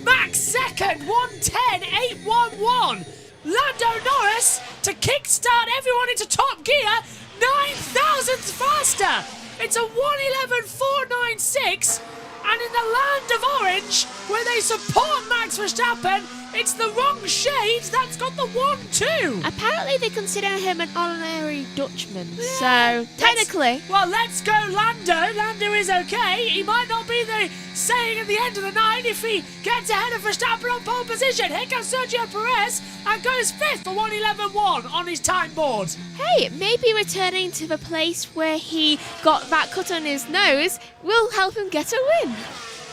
Max second, 1:10.811. Lando Norris to kickstart everyone into top gear, 9 thousandths faster. It's a 1:11.496. And in the land of orange, where they support Max Verstappen, it's the wrong shade that's got the 1-2. Apparently they consider him an honorary Dutchman, so technically... Let's go Lando. Lando is okay. He might not be the saying at the end of the night if he gets ahead of Verstappen on pole position. Here comes Sergio Perez and goes 5th for 1:11.1 on his time board. Hey, maybe returning to the place where he got that cut on his nose will help him get a win.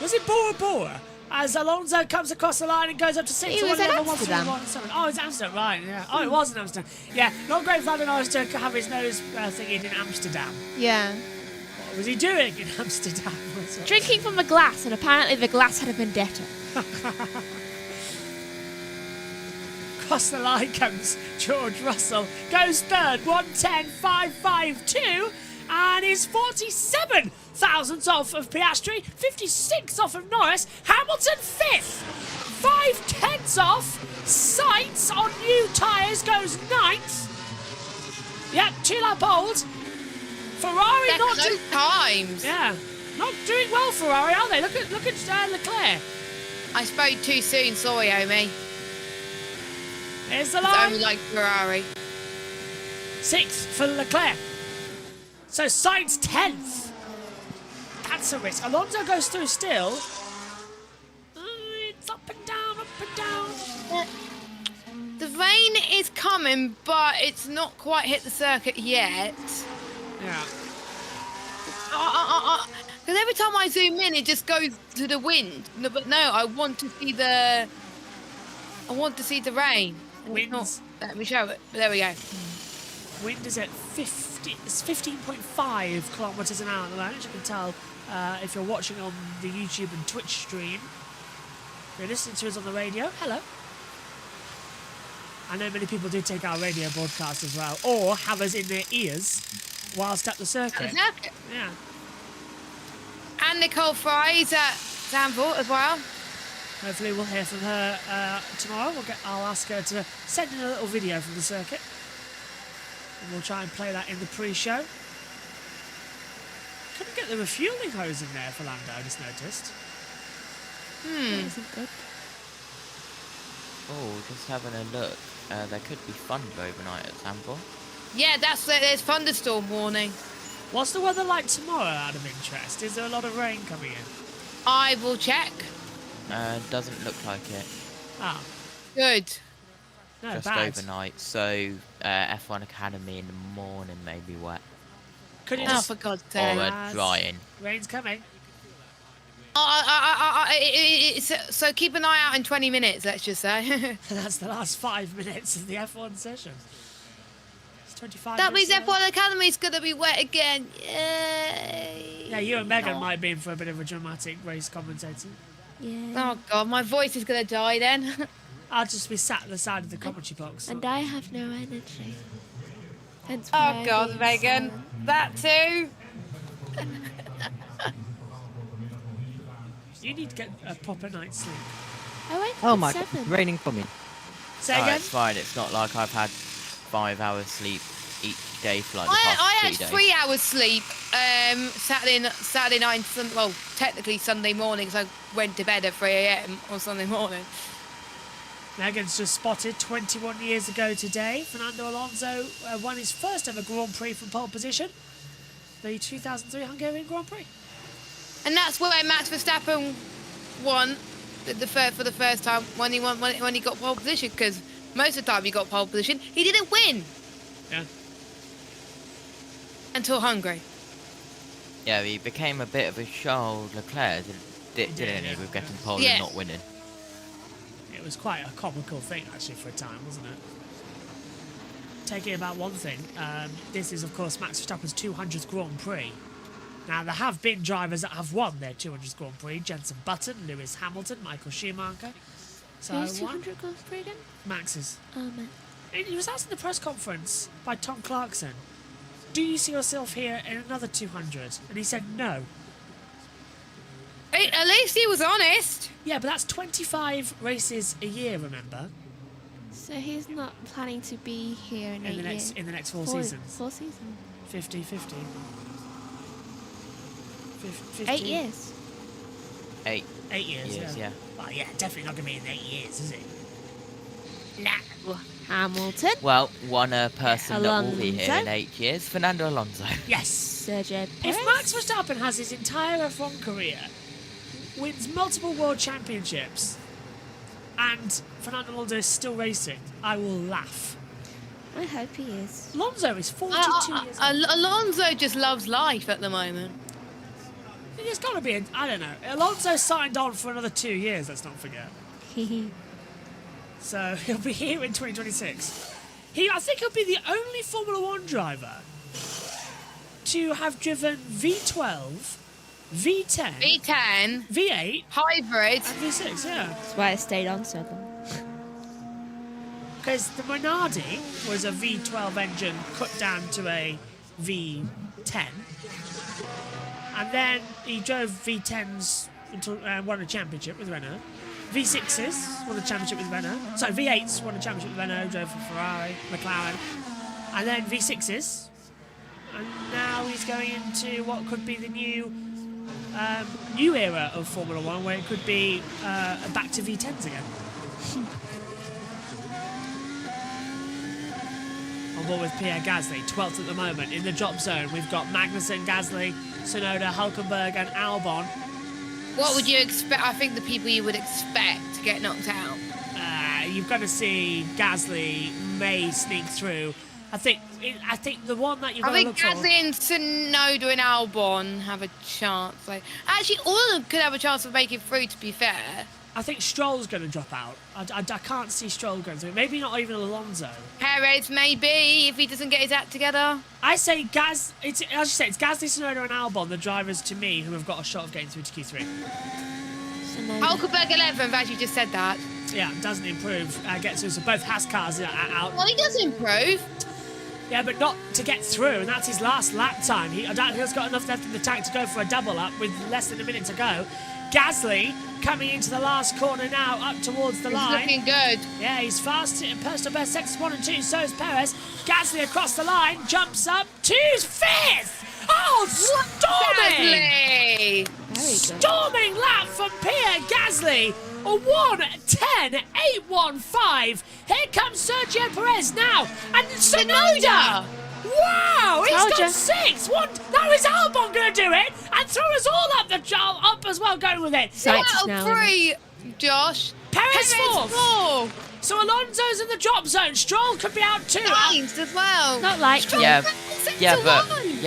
Was it Bora Bora? As Alonso comes across the line and goes up to 6th. He was in Amsterdam. Oh, it's Amsterdam, right, yeah. Oh, it was in Amsterdam. Yeah, not great for Lando Norris to have his nose thingied in Amsterdam. Yeah. What was he doing in Amsterdam? Drinking from the glass, and apparently the glass had a vendetta. Across the line comes George Russell. Goes third, 1:10.552. and is 47 thousandths off of Piastri, 56 off of Norris. Hamilton 5th, 5/10 off. Sainz on new tyres goes 9th. Yep, 2-lap old. Ferrari not those times. Yeah, not doing well. Ferrari, are they? Look at Leclerc. I spoke too soon. Sorry, Omi. Here's the It's line. only like Ferrari. 6th for Leclerc. So Sainz 10th. That's a risk. Alonso goes through still. It's up and down, up and down. The rain is coming, but it's not quite hit the circuit yet. Yeah. Because every time I zoom in, it just goes to the wind. No, but no, I want to see the rain. And it's not. Let me show it. There we go. Wind is at 15.5 kilometers an hour at the moment, as you can tell if you're watching on the YouTube and Twitch stream. If you're listening to us on the radio, hello. I know many people do take our radio broadcast as well, or have us in their ears whilst at the circuit. Exactly. Yeah. And Nicole Fry's at Zandvoort as well. Hopefully we'll hear from her tomorrow. I'll ask her to send in a little video from the circuit. And we'll try and play that in the pre-show. Couldn't get the refuelling hose in there for Lando, I just noticed. That isn't good. Oh, just having a look. There could be thunder overnight at Zandvoort. Yeah, there's thunderstorm warning. What's the weather like tomorrow, out of interest? Is there a lot of rain coming in? I will check. Doesn't look like it. Ah. Good. No, Just bad. overnight. So F1 Academy in the morning may be wet. Could you Oh, just... for God's sake. Or drying. Rain's coming. So keep an eye out in 20 minutes, let's just say. That's the last 5 minutes of the F1 session. It's 25 That means minutes F1 Academy's going to be wet again. Yay. Yeah, you and Megan might be in for a bit of a dramatic race commentating. Yeah. Oh, God, my voice is going to die then. I'll just be sat at the side of the commentary box. And I have no energy. Hence why Oh, I'm God, being Megan. silent. That too. You need to get a proper night's sleep. I wake Oh up my at god, 7. raining for me. Say Oh, again? it's fine. It's not like I've had 5 hours sleep each day for like the I past had 3 days. 3 hours sleep Saturday night, well, technically Sunday morning, because I went to bed at 3 a.m. on Sunday morning. Megan's just spotted 21 years ago today. Fernando Alonso won his first ever Grand Prix from pole position. The 2003 Hungarian Grand Prix. And that's where Max Verstappen won for the first time when he got pole position, because most of the time he got pole position, he didn't win. Yeah. Until Hungary. Yeah, he became a bit of a Charles Leclerc, didn't he, with getting pole Yeah. and not winning. It was quite a comical thing, actually, for a time, wasn't it? Taking about one thing, this is, of course, Max Verstappen's 200th Grand Prix. Now, there have been drivers that have won their 200th Grand Prix. Jenson Button, Lewis Hamilton, Michael Schumacher. So Who's 200 Grand Prix again? Max's. Oh, man. He was asked in the press conference by Tom Clarkson, do you see yourself here in another 200? And he said no. Hey, at least he was honest. Yeah, but that's 25 races a year, remember? So he's not planning to be here in 8 years? In the next 4 seasons. 4 seasons. 50-50. 8 years. 8 years, yeah. Well, yeah, definitely not going to be in 8 years, is it? Nah. Hamilton. Well, one person that will be here in Alonso. 8 years, Fernando Alonso. Yes. Sergio If Perez. Max Verstappen has his entire F1 career, wins multiple world championships, and Fernando Alonso is still racing, I will laugh. I hope he is. Alonso is 42 years old. Alonso just loves life at the moment. There's got to be, I don't know. Alonso signed on for another 2 years, let's not forget. So he'll be here in 2026. I think he'll be the only Formula 1 driver to have driven V12, V10, V10, V8, hybrid, and V6, yeah. That's why I stayed on so long. Because the Minardi was a V12 engine cut down to a V8 10. And then he drove V10s until won a championship with Renault. V6s won the championship with Renault. Sorry, V8s won a championship with Renault, drove for Ferrari, McLaren. And then V6s. And now he's going into what could be the new era of Formula 1, where it could be back to V10s again. On board with Pierre Gasly, 12th at the moment. In the drop zone, we've got Magnussen, Gasly, Tsunoda, Hülkenberg and Albon. What would you expect? I think the people you would expect to get knocked out. You've got to see Gasly may sneak through. I think the one that you've got to look for... I think Gasly and Tsunoda and Albon have a chance. Like, actually, all of them could have a chance of making through, to be fair. I think Stroll's going to drop out. I can't see Stroll going through. Maybe not even Alonso. Perez, maybe, if he doesn't get his act together. I say it's Gasly, Tsunoda and Albon, the drivers to me, who have got a shot of getting through to Q3. Hülkenberg 11th, as you just said that. Yeah, doesn't improve. Gets through, so both Haas cars are out. Well, he does improve. Yeah, but not to get through, and that's his last lap time. I doubt he's got enough left in the tank to go for a double up with less than a minute to go. Gasly coming into the last corner now, up towards the line. He's looking good. Yeah, he's fast. Personal best sectors 1 and 2, so is Perez. Gasly across the line, jumps up to 5th. Oh, storming! Storming lap from Pierre Gasly. A 1:10.815. Here comes Sergio Perez now, and Tsunoda. Wow, he's got 6. Now is Albon going to do it and throw us all up as well, going with it? So 3, Josh. Perez 4th. So Alonso's in the drop zone. Stroll could be out too. Ninth as well. Not likely. Yeah,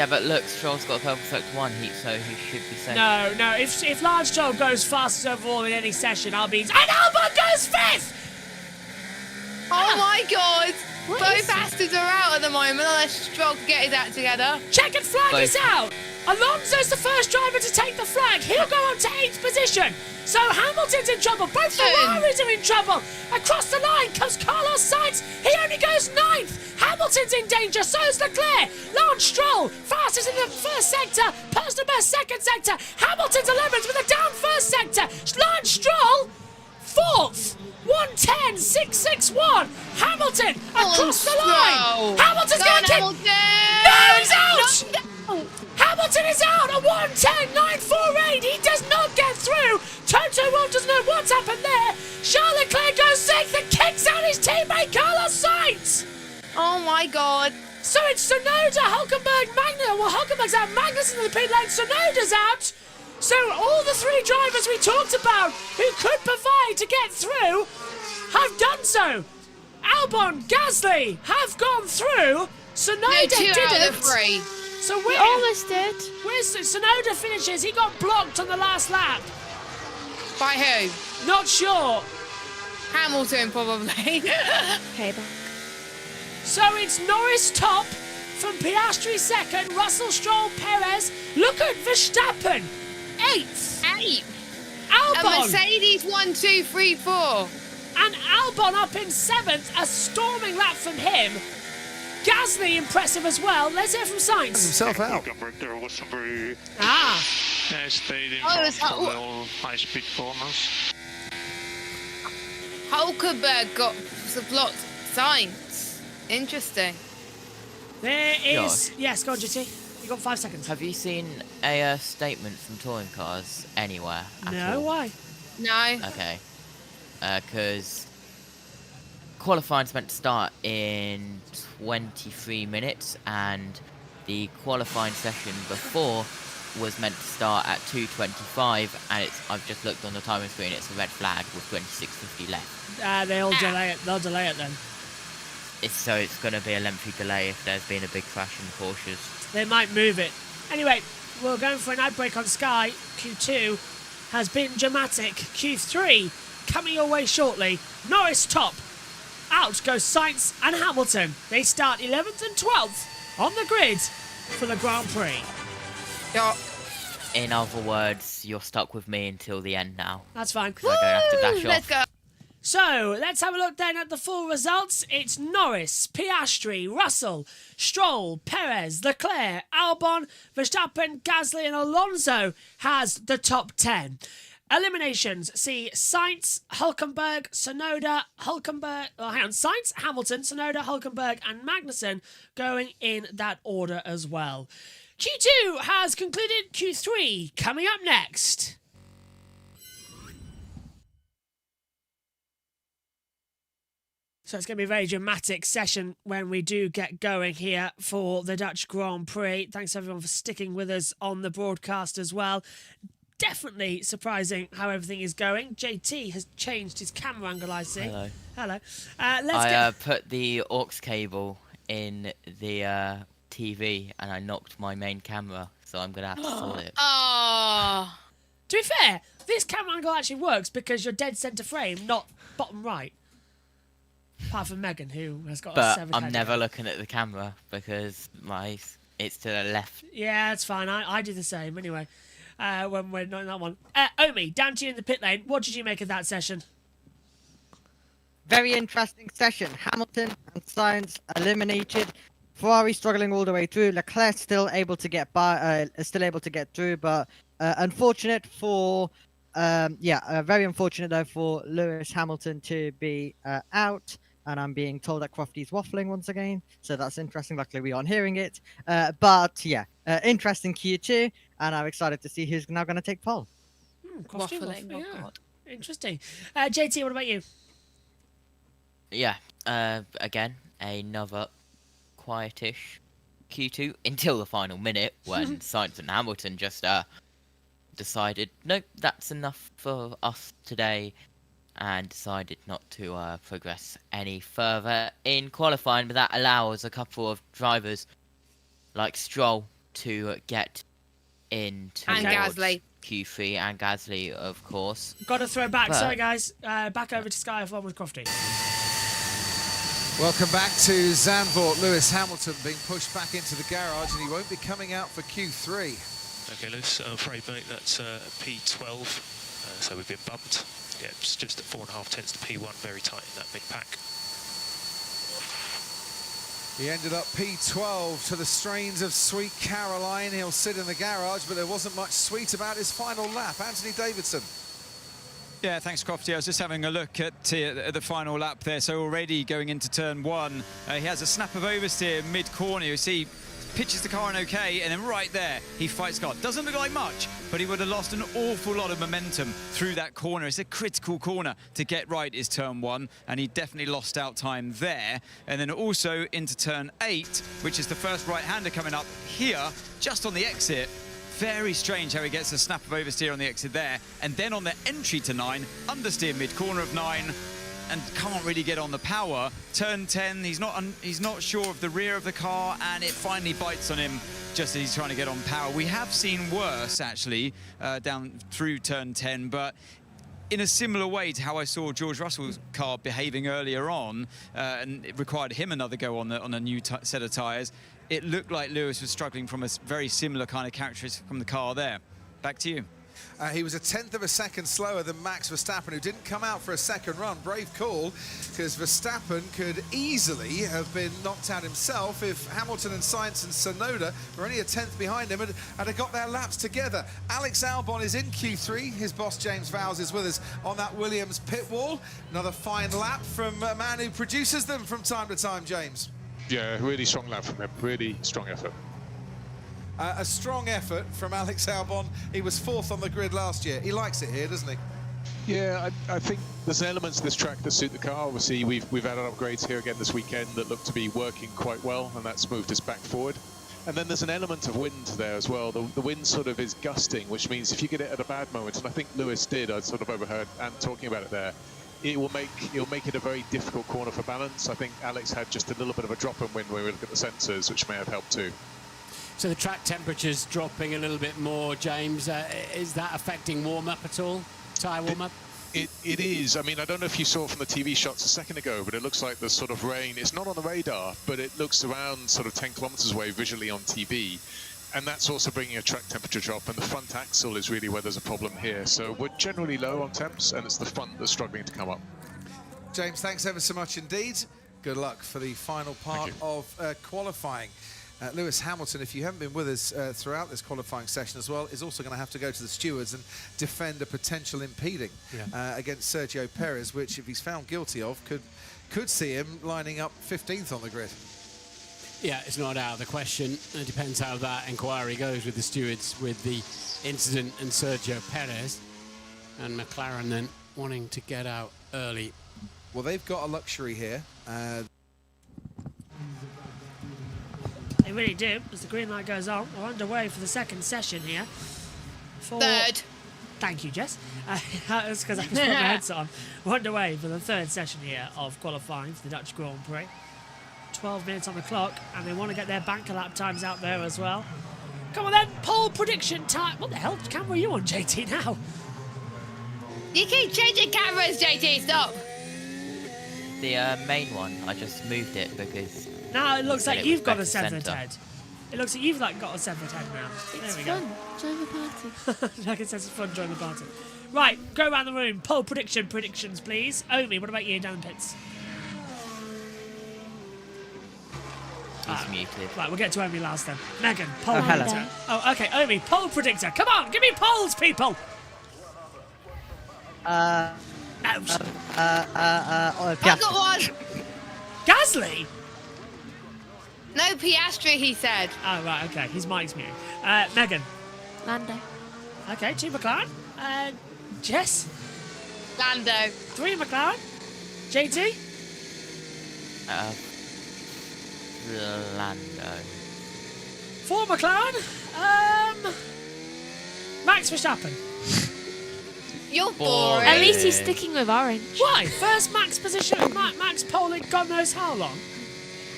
but look, Stroll's got a purple sector 1 heat, so he should be safe. No. If Lance Stroll goes fastest overall in any session, I'll be. And Albon goes 5th. Oh my God. Both bastards are out at the moment, unless Stroll can get his act together. Checkered flag is out. Alonso's the first driver to take the flag. He'll go on to 8th position. So Hamilton's in trouble. Both Ferraris are in trouble. Across the line comes Carlos Sainz. He only goes 9th. Hamilton's in danger. So is Leclerc. Lance Stroll, fastest in the first sector. Personal best second sector. Hamilton's 11th with a down first sector. Lance Stroll, 4th. 1:10.661. Hamilton across the line. Hamilton's going to kick. No, he's out. No. Hamilton is out at 1:10.948. He does not get through. Toto Wolff doesn't know what's happened there. Charles Leclerc goes 6th and kicks out his teammate Carlos Sainz. Oh my God. So it's Tsunoda, Hülkenberg, Magnussen. Well, Hülkenberg's out. Magnussen's in the pit lane. Tsunoda's out. So all the 3 drivers we talked about who could provide to get through have done so. Albon, Gasly have gone through. Tsunoda didn't. Out of 3. So we almost did. Where's Tsunoda finishes? He got blocked on the last lap. By who? Not sure. Hamilton, probably. Payback. So it's Norris top from Piastri 2nd, Russell, Stroll, Perez. Look at Verstappen, 8th. 8th. Albon. And Mercedes 1, 2, 3, 4. And Albon up in 7th, a storming lap from him. Gasly impressive as well. Let's hear from Sainz. Himself out. There was some very stayed in high-speed corners. Hülkenberg got blocked Sainz. Interesting. There is... Yes, go on, GT. You got 5 seconds. Have you seen a statement from Touring Cars anywhere at all? Why? No. Okay. Because qualifying's meant to start in 23 minutes, and the qualifying session before was meant to start at 2:25, and I've just looked on the timing screen, it's a red flag with 26:50 left. They'll delay it. They'll delay it then. It's going to be a lengthy delay if there's been a big crash in the Porsches. They might move it. Anyway, we're going for an ad break on Sky. Q2 has been dramatic. Q3 coming your way shortly. Norris top. Out goes Sainz and Hamilton. They start 11th and 12th on the grid for the Grand Prix. In other words, you're stuck with me until the end now. That's fine. I don't have to dash off. Let's go. So let's have a look then at the full results. It's Norris, Piastri, Russell, Stroll, Perez, Leclerc, Albon, Verstappen, Gasly and Alonso has the top 10. Eliminations see Sainz, Hülkenberg, Tsunoda, Sainz, Hamilton, Tsunoda, Hülkenberg and Magnussen going in that order as well. Q2 has concluded. Q3 coming up next. So it's going to be a very dramatic session when we do get going here for the Dutch Grand Prix. Thanks everyone for sticking with us on the broadcast as well. Definitely surprising how everything is going. JT has changed his camera angle, I see. Hello. Hello. I put the aux cable in the TV and I knocked my main camera, so I'm going to have to sort it. Oh. To be fair, this camera angle actually works because you're dead centre frame, not bottom right. Apart from Megan, who has got a 7 But I'm head. never looking at the camera because it's to the left. Yeah, it's fine. I do the same anyway. When we're not in that one. Omi, down to you in the pit lane. What did you make of that session? Very interesting session. Hamilton and Sainz eliminated. Ferrari struggling all the way through. Leclerc still able to get by, through, but unfortunate for, very unfortunate though for Lewis Hamilton to be out. And I'm being told that Crofty's waffling once again, so that's interesting. Luckily, we aren't hearing it. But yeah, interesting Q2, and I'm excited to see who's now going to take pole. Waffling, yeah. Interesting. JT, what about you? Yeah, again, another quietish Q2 until the final minute when Sainz and Hamilton just decided, nope, that's enough for us today, and decided not to progress any further in qualifying, but that allows a couple of drivers like Stroll to get into Gasly. Q3 and Gasly, of course. Got to throw back. But Sorry, guys. Back over to Sky F1 with Crofty. Welcome back to Zandvoort. Lewis Hamilton being pushed back into the garage, and he won't be coming out for Q3. Okay, Lewis, I'm afraid, mate, that's P12, so we've been bumped. Yeah, it's just at 4.5 tenths to P1, very tight in that mid-pack. He ended up P12 to the strains of Sweet Caroline. He'll sit in the garage, but there wasn't much sweet about his final lap. Anthony Davidson. Yeah, thanks, Crofty. I was just having a look at the final lap there. So already going into turn 1, he has a snap of oversteer mid-corner. You see, pitches the car in okay, and then right there, he fights car. Doesn't look like much, but he would have lost an awful lot of momentum through that corner. It's a critical corner to get right is turn 1, and he definitely lost out time there. And then also into turn 8, which is the first right-hander coming up here, just on the exit. Very strange how he gets a snap of oversteer on the exit there. And then on the entry to 9, understeer mid-corner of 9, and can't really get on the power. Turn 10, he's not sure of the rear of the car, and it finally bites on him just as he's trying to get on power. We have seen worse, actually, down through turn 10, but in a similar way to how I saw George Russell's car behaving earlier on, and it required him another go on a new set of tyres. It looked like Lewis was struggling from a very similar kind of characteristic from the car there. Back to you. He was 1/10 of a second slower than Max Verstappen, who didn't come out for a second run. Brave call, because Verstappen could easily have been knocked out himself if Hamilton and Sainz and Tsunoda were only 1/10 behind him and had got their laps together. Alex Albon is in Q3. His boss, James Vowles, is with us on that Williams pit wall. Another fine lap from a man who produces them from time to time, James. Yeah, really strong lap from him. Really strong effort. A strong effort from Alex Albon. He was 4th on the grid last year. He likes it here, doesn't he? Yeah, I think there's elements of this track that suit the car. Obviously, we've added upgrades here again this weekend that look to be working quite well, and that's moved us back forward. And then there's an element of wind there as well. The wind sort of is gusting, which means if you get it at a bad moment, and I think Lewis did, I sort of overheard Ant talking about it there, it'll make it a very difficult corner for balance. I think Alex had just a little bit of a drop in wind when we look at the sensors, which may have helped too. So the track temperature's dropping a little bit more, James. Is that affecting warm-up at all? Tyre warm-up? It is. I mean, I don't know if you saw from the TV shots a second ago, but it looks like there's sort of rain. It's not on the radar, but it looks around sort of 10 kilometers away visually on TV. And that's also bringing a track temperature drop, and the front axle is really where there's a problem here. So we're generally low on temps, and it's the front that's struggling to come up. James, thanks ever so much indeed. Good luck for the final part of qualifying. Lewis Hamilton, if you haven't been with us throughout this qualifying session as well, is also going to have to go to the stewards and defend a potential impeding against Sergio Perez, which, if he's found guilty of, could see him lining up 15th on the grid. Yeah, it's not out of the question. It depends how that inquiry goes with the stewards with the incident and Sergio Perez, and McLaren then wanting to get out early. Well, they've got a luxury here. They really do, as the green light goes on. We're underway for the second session here. Third. Thank you, Jess. That's because I just put my headset on. We're underway for the third session here of qualifying for the Dutch Grand Prix. 12 minutes on the clock, and they want to get their banker lap times out there as well. Come on then, pole prediction time. What the hell camera are you on, JT, now? You keep changing cameras, JT, stop. The main one, I just moved it because... Now it looks like you've got a centre. severed head. It looks like you've got a severed head now. It's there we fun. Join the party. Like it says, it's fun, join the party. Right, go around the room. Pole predictions, please. Omi, what about you down the pits? He's muted. Right, we'll get to Omi last then. Megan, pole hello. predictor. Oh, okay, Omi, pole predictor. Come on, give me polls, people. I got one. Gasly? No, Piastri, he said. Oh, right, okay. His mic's muted. Megan? Lando. Okay, 2 McLaren. Jess? Lando. 3 McLaren. JT? Lando. 4 McLaren. Max Verstappen. You're boring. At least he's sticking with orange. Why? First Max position, Max pole in God knows how long.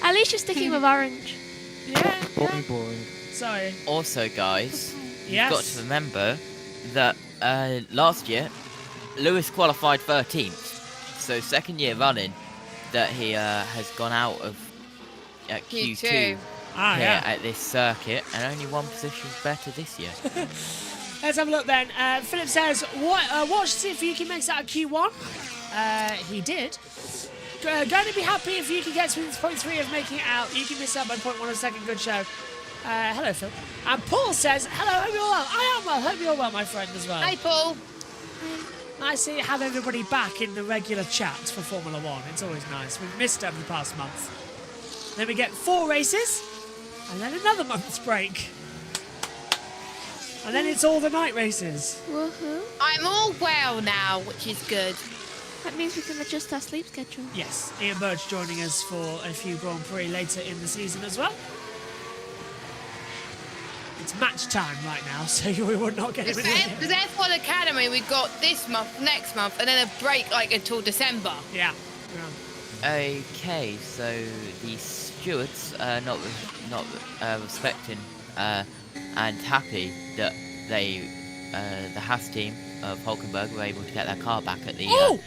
At least you're sticking with orange. Yeah. Boring. Sorry. Also, guys, Yes. you've got to remember that last year, Lewis qualified 13th. So second year running that he has gone out of Q2 here at this circuit, and only one position better this year. Let's have a look then. Philip says, watch to see if Yuki makes that a Q1. He did. Going to be happy if Yuki gets within 0.3 of making it out. Yuki missed out by 0.1 a second. Good show. Hello, Phil. And Paul says, hello, hope you're well. I am well. Hope you're well, my friend, as well. Hey, Paul. Nice to have everybody back in the regular chat for Formula One. It's always nice. We've missed it over the past month. Then we get 4 races, and then another month's break. And then it's all the night races. Woohoo. I'm all well now, which is good. That means we can adjust our sleep schedule. Yes, Ian Birch joining us for a few Grand Prix later in the season as well. It's match time right now, so we would not get him in here. Because F1 Academy, we've got this month, next month, and then a break like until December. Yeah. Okay, so the stewards are not respecting and happy that the Haas team of Hulkenberg were able to get their car back at the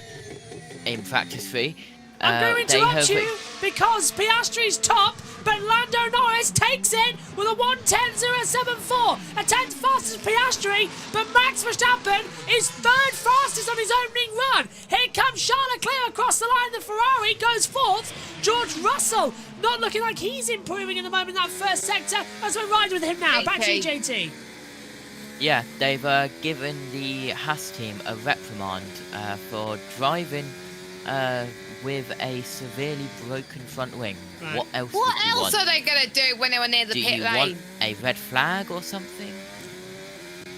in practice free. I'm going to interrupt you because Piastri's top, but Lando Norris takes it with a 1:10.074, a 10th fastest Piastri, but Max Verstappen is 3rd fastest on his opening run. Here comes Charles Leclerc across the line. The Ferrari goes 4th. George Russell not looking like he's improving in the moment in that first sector as we ride with him now. Back to you, JT. Yeah, they've given the Haas team a reprimand for driving with a severely broken front wing. Right. What else? What else are they going to do when they were near the do pit you lane? want a red flag or something?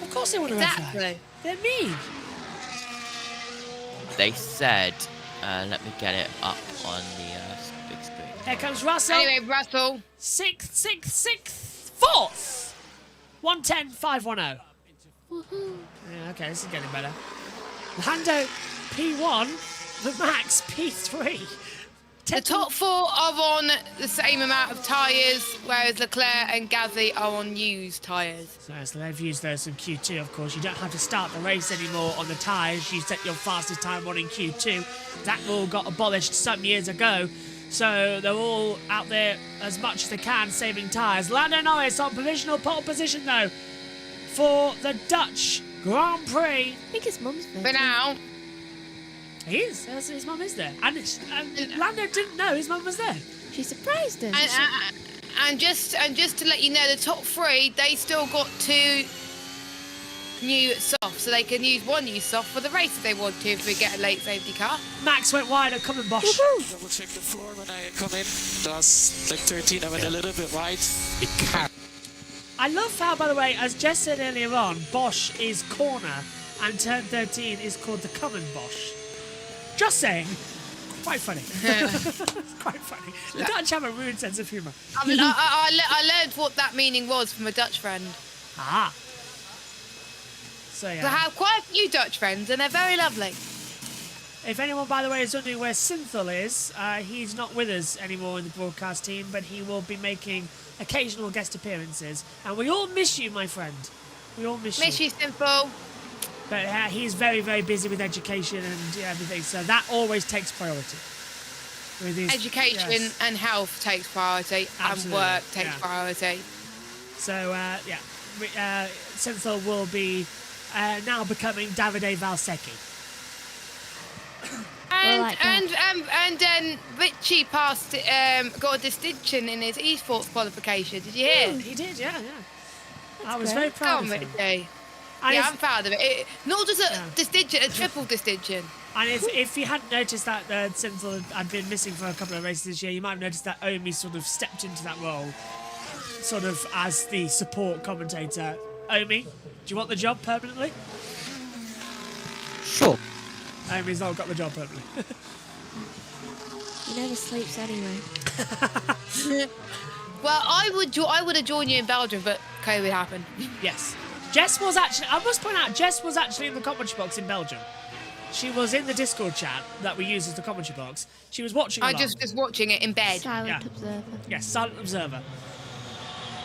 Of course they want a red flag. They're mean. They said, let me get it up on the big screen. Here comes Russell. Anyway, Russell. 6th, 4th. 1:10.510. Woohoo. Yeah, okay, this is getting better. Lando P1. The Max P3. The top 4 are on the same amount of tyres, whereas Leclerc and Gasly are on used tyres. So they've used those in Q2, of course. You don't have to start the race anymore on the tyres. You set your fastest time on in Q2. That rule got abolished some years ago. So they're all out there as much as they can, saving tyres. Lando Norris on provisional pole position, though, for the Dutch Grand Prix. I think his mum's birthday. For now. He is. His mum is there. And Lando didn't know his mum was there. She surprised him. And just to let you know, the top 3, they still got 2 new softs, so they can use 1 new soft for the race if they want to, if we get a late safety car. Max went wide at Common Bosch. Double check the floor when I come in. Does like 13, I went a little bit wide. It can't. I love how, by the way, as Jess said earlier on, Bosch is corner and turn 13 is called the Common Bosch. Just saying. Quite funny. Quite funny. The Dutch have a rude sense of humour. I learned what that meaning was from a Dutch friend. Ah. So, yeah. I have quite a few Dutch friends, and they're very lovely. If anyone, by the way, is wondering where Synthol is, he's not with us anymore in the broadcast team, but he will be making occasional guest appearances. And we all miss you, my friend. We all miss you. Miss you, Synthol. But he's very, very busy with education and everything, so that always takes priority. With his, education and health takes priority, Absolutely. and work takes priority. So, Synthol will be now becoming Davide Valsecchi. And Richie passed, got a distinction in his esports qualification. Did you hear? He did, yeah. I was very proud of him. Richie. Yeah, I'm proud of it. Not just a distinction, a triple distinction. And if you hadn't noticed that Synthol had been missing for a couple of races this year, you might have noticed that Omi sort of stepped into that role, sort of as the support commentator. Omi, do you want the job permanently? Sure. Omi's not got the job permanently. He never sleeps anyway. Well, I would have joined you in Belgium, but COVID happened. Yes. Jess was actually, I must point out, Jess was actually in the commentary box in Belgium. She was in the Discord chat that we use as the commentary box. She was watching along. just watching it in bed. Silent observer. Yes, silent observer.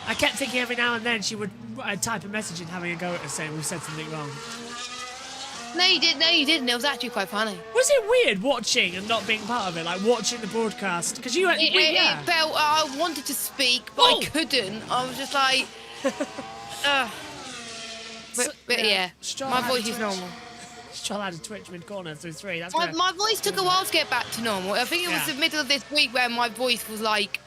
I kept thinking every now and then she would type a message and having a go at us saying we've said something wrong. No, you didn't. It was actually quite funny. Was it weird watching and not being part of it? Like watching the broadcast? Because you it felt, I wanted to speak, but I couldn't. I was just like, But yeah, my voice is normal. Stroll had a twitch mid-corner through 3. That's my voice took a while to get back to normal. I think it was the middle of this week where my voice was like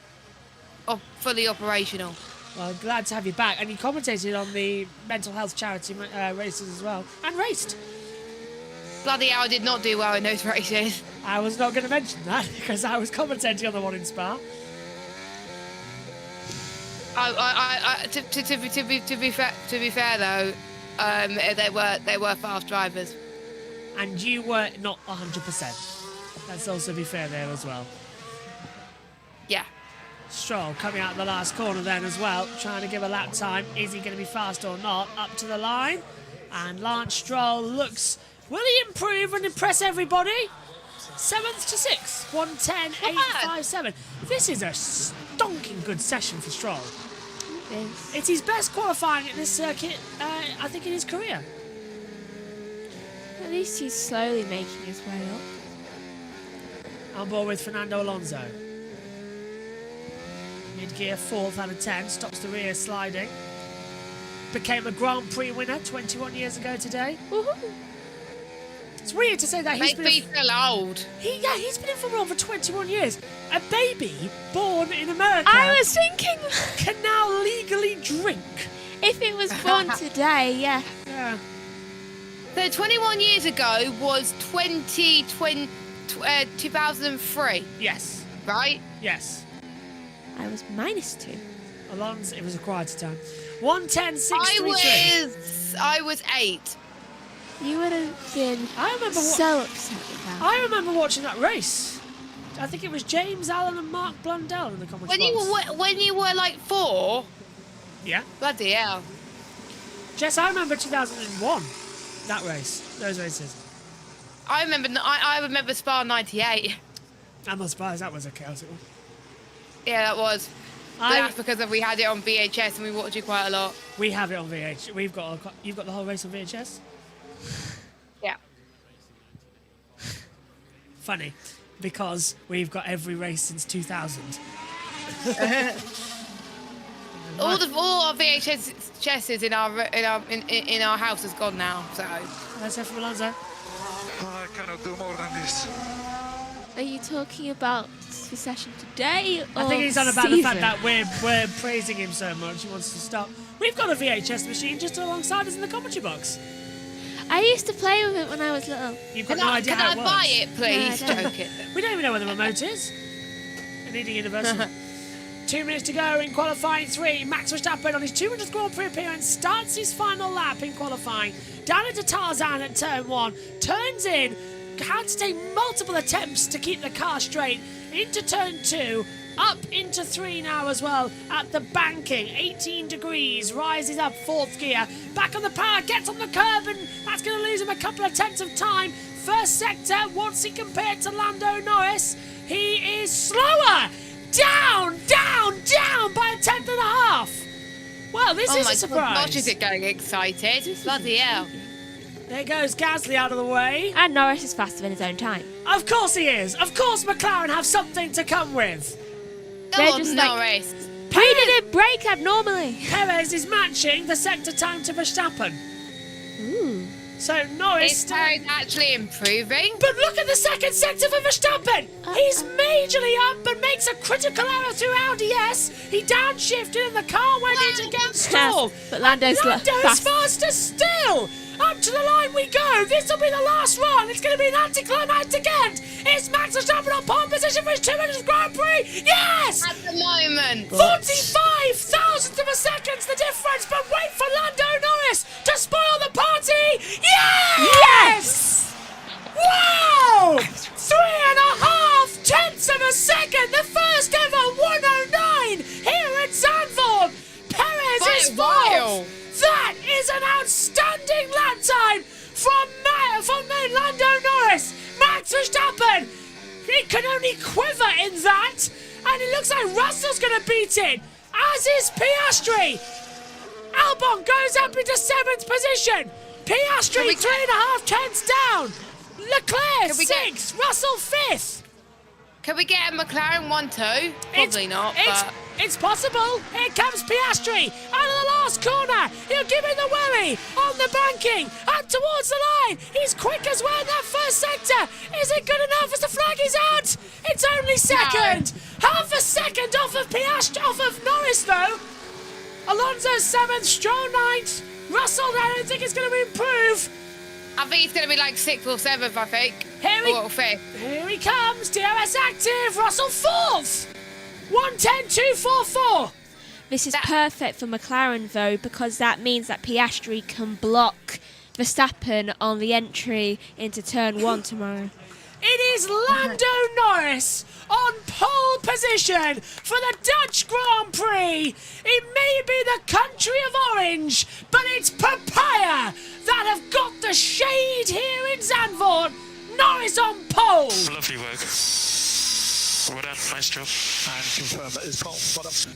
fully operational. Well, glad to have you back. And you commentated on the mental health charity races as well. And raced. Bloody hell, I did not do well in those races. I was not going to mention that because I was commentating on the one in Spa. To be fair though, they were fast drivers. And you were not 100%. Let's also be fair there as well. Yeah. Stroll coming out the last corner then as well, trying to give a lap time. Is he going to be fast or not? Up to the line. And Lance Stroll looks... Will he improve and impress everybody? 7th to 6th. 1:10.857. This is a stonking good session for Stroll. It's his best qualifying at this circuit, I think, in his career. At least he's slowly making his way up. On board with Fernando Alonso. Mid-gear 4th out of 10, stops the rear sliding. Became a Grand Prix winner 21 years ago today. Woohoo! It's weird to say that he's been... Makes me feel old. He's been in Formula 1 for 21 years. A baby born in America... I was thinking... ...can now legally drink. If it was born today, yeah. Yeah. So 21 years ago was 2003. Yes. Right? Yes. I was -2. Alonso, it was a quieter time. 1:10.633. I was 8. You would have been so upset with that. I remember watching that race. I think it was James Allen and Mark Blundell in the commentary box. When you were like 4? Yeah. Bloody hell. Jess, I remember 2001. That race. Those races. I remember Spa 98. I'm not surprised that was a chaotic one. Yeah, that was. That's because we had it on VHS and we watched it quite a lot. We have it on VHS. You've got the whole race on VHS? Yeah. Funny, because we've got every race since 2000. all our VHS in our house is gone now. So let's hear from Alonso. I cannot do more than this. Are you talking about the session today? I think he's on about the fact that we're praising him so much he wants to stop. We've got a VHS machine just alongside us in the commentary box. I used to play with it when I was little. You've got no idea how it works. Can I buy it, please? No, I don't. Joke it. We don't even know where the remote is. I need a universal. 2 minutes to go in qualifying 3. Max Verstappen on his 200th Grand Prix appearance starts his final lap in qualifying. Down into Tarzan at turn 1. Turns in. Had to take multiple attempts to keep the car straight. Into turn 2. Up into 3 now as well at the banking. 18 degrees. Rises up 4th gear. Back on the power. Gets on the curb and that's going to lose him a couple of tenths of time. First sector. What's he compared to Lando Norris? He is slower. Down by a tenth and a half. Well, this is a surprise. Oh my gosh, is it getting excited? Bloody hell. There goes Gasly out of the way. And Norris is faster in his own time. Of course he is. Of course McLaren have something to come with. They're just Norris. He didn't brake abnormally. Perez is matching the sector time to Verstappen. Ooh. So Norris Is Perez actually improving? But look at the second sector for Verstappen. He's majorly up but makes a critical error through Audi S. He downshifted and the car went into against stall. But Lando's faster still. Up to the line we go. This will be the last run. It's going to be an anticlimactic end. It's Max Verstappen on pole position for his 200th Grand Prix. Yes! At the moment. 45 thousandths of a second's the difference, but wait for Lando Norris to spoil the party. Yes! Wow! 3.5 tenths of a second. The first ever 109 here at Zandvoort. Perez is fourth. That is an outstanding lap time from Lando Norris. Max Verstappen, he can only quiver in that. And it looks like Russell's going to beat it, as is Piastri. Albon goes up into 7th position. Piastri 3.5 tenths down. Leclerc 6th, Russell 5th. Can we get a McLaren 1-2? Probably not, but... It's possible. Here comes Piastri out of the last corner. He'll give it the worry on the banking. Up towards the line. He's quick as well in that first sector. Is it good enough as the flag is out? It's only second. No. Half a second off of Piastri, off of Norris though. Alonso 7th, Stroll 9th. Russell, I don't think it's going to improve. I think it's going to be like 6th or 7th, I think. Here he comes. DRS active. Russell 4th. 1:10.244. This is perfect for McLaren though, because that means that Piastri can block Verstappen on the entry into turn 1 tomorrow. It is Lando Norris on pole position for the Dutch Grand Prix. It may be the country of orange, but it's papaya that have got the shade here in Zandvoort. Norris on pole. Lovely work. Well done, nice job. And confirm that it's pole. Well done.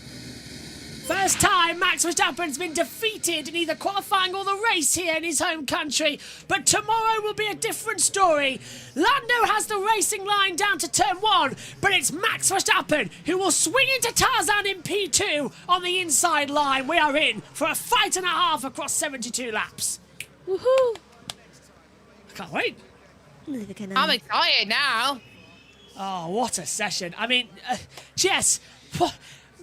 First time Max Verstappen's been defeated in either qualifying or the race here in his home country. But tomorrow will be a different story. Lando has the racing line down to turn 1, but it's Max Verstappen who will swing into Tarzan in P2 on the inside line. We are in for a fight and a half across 72 laps. Woohoo! I can't wait. I'm excited now. Oh, what a session. I mean, Jess,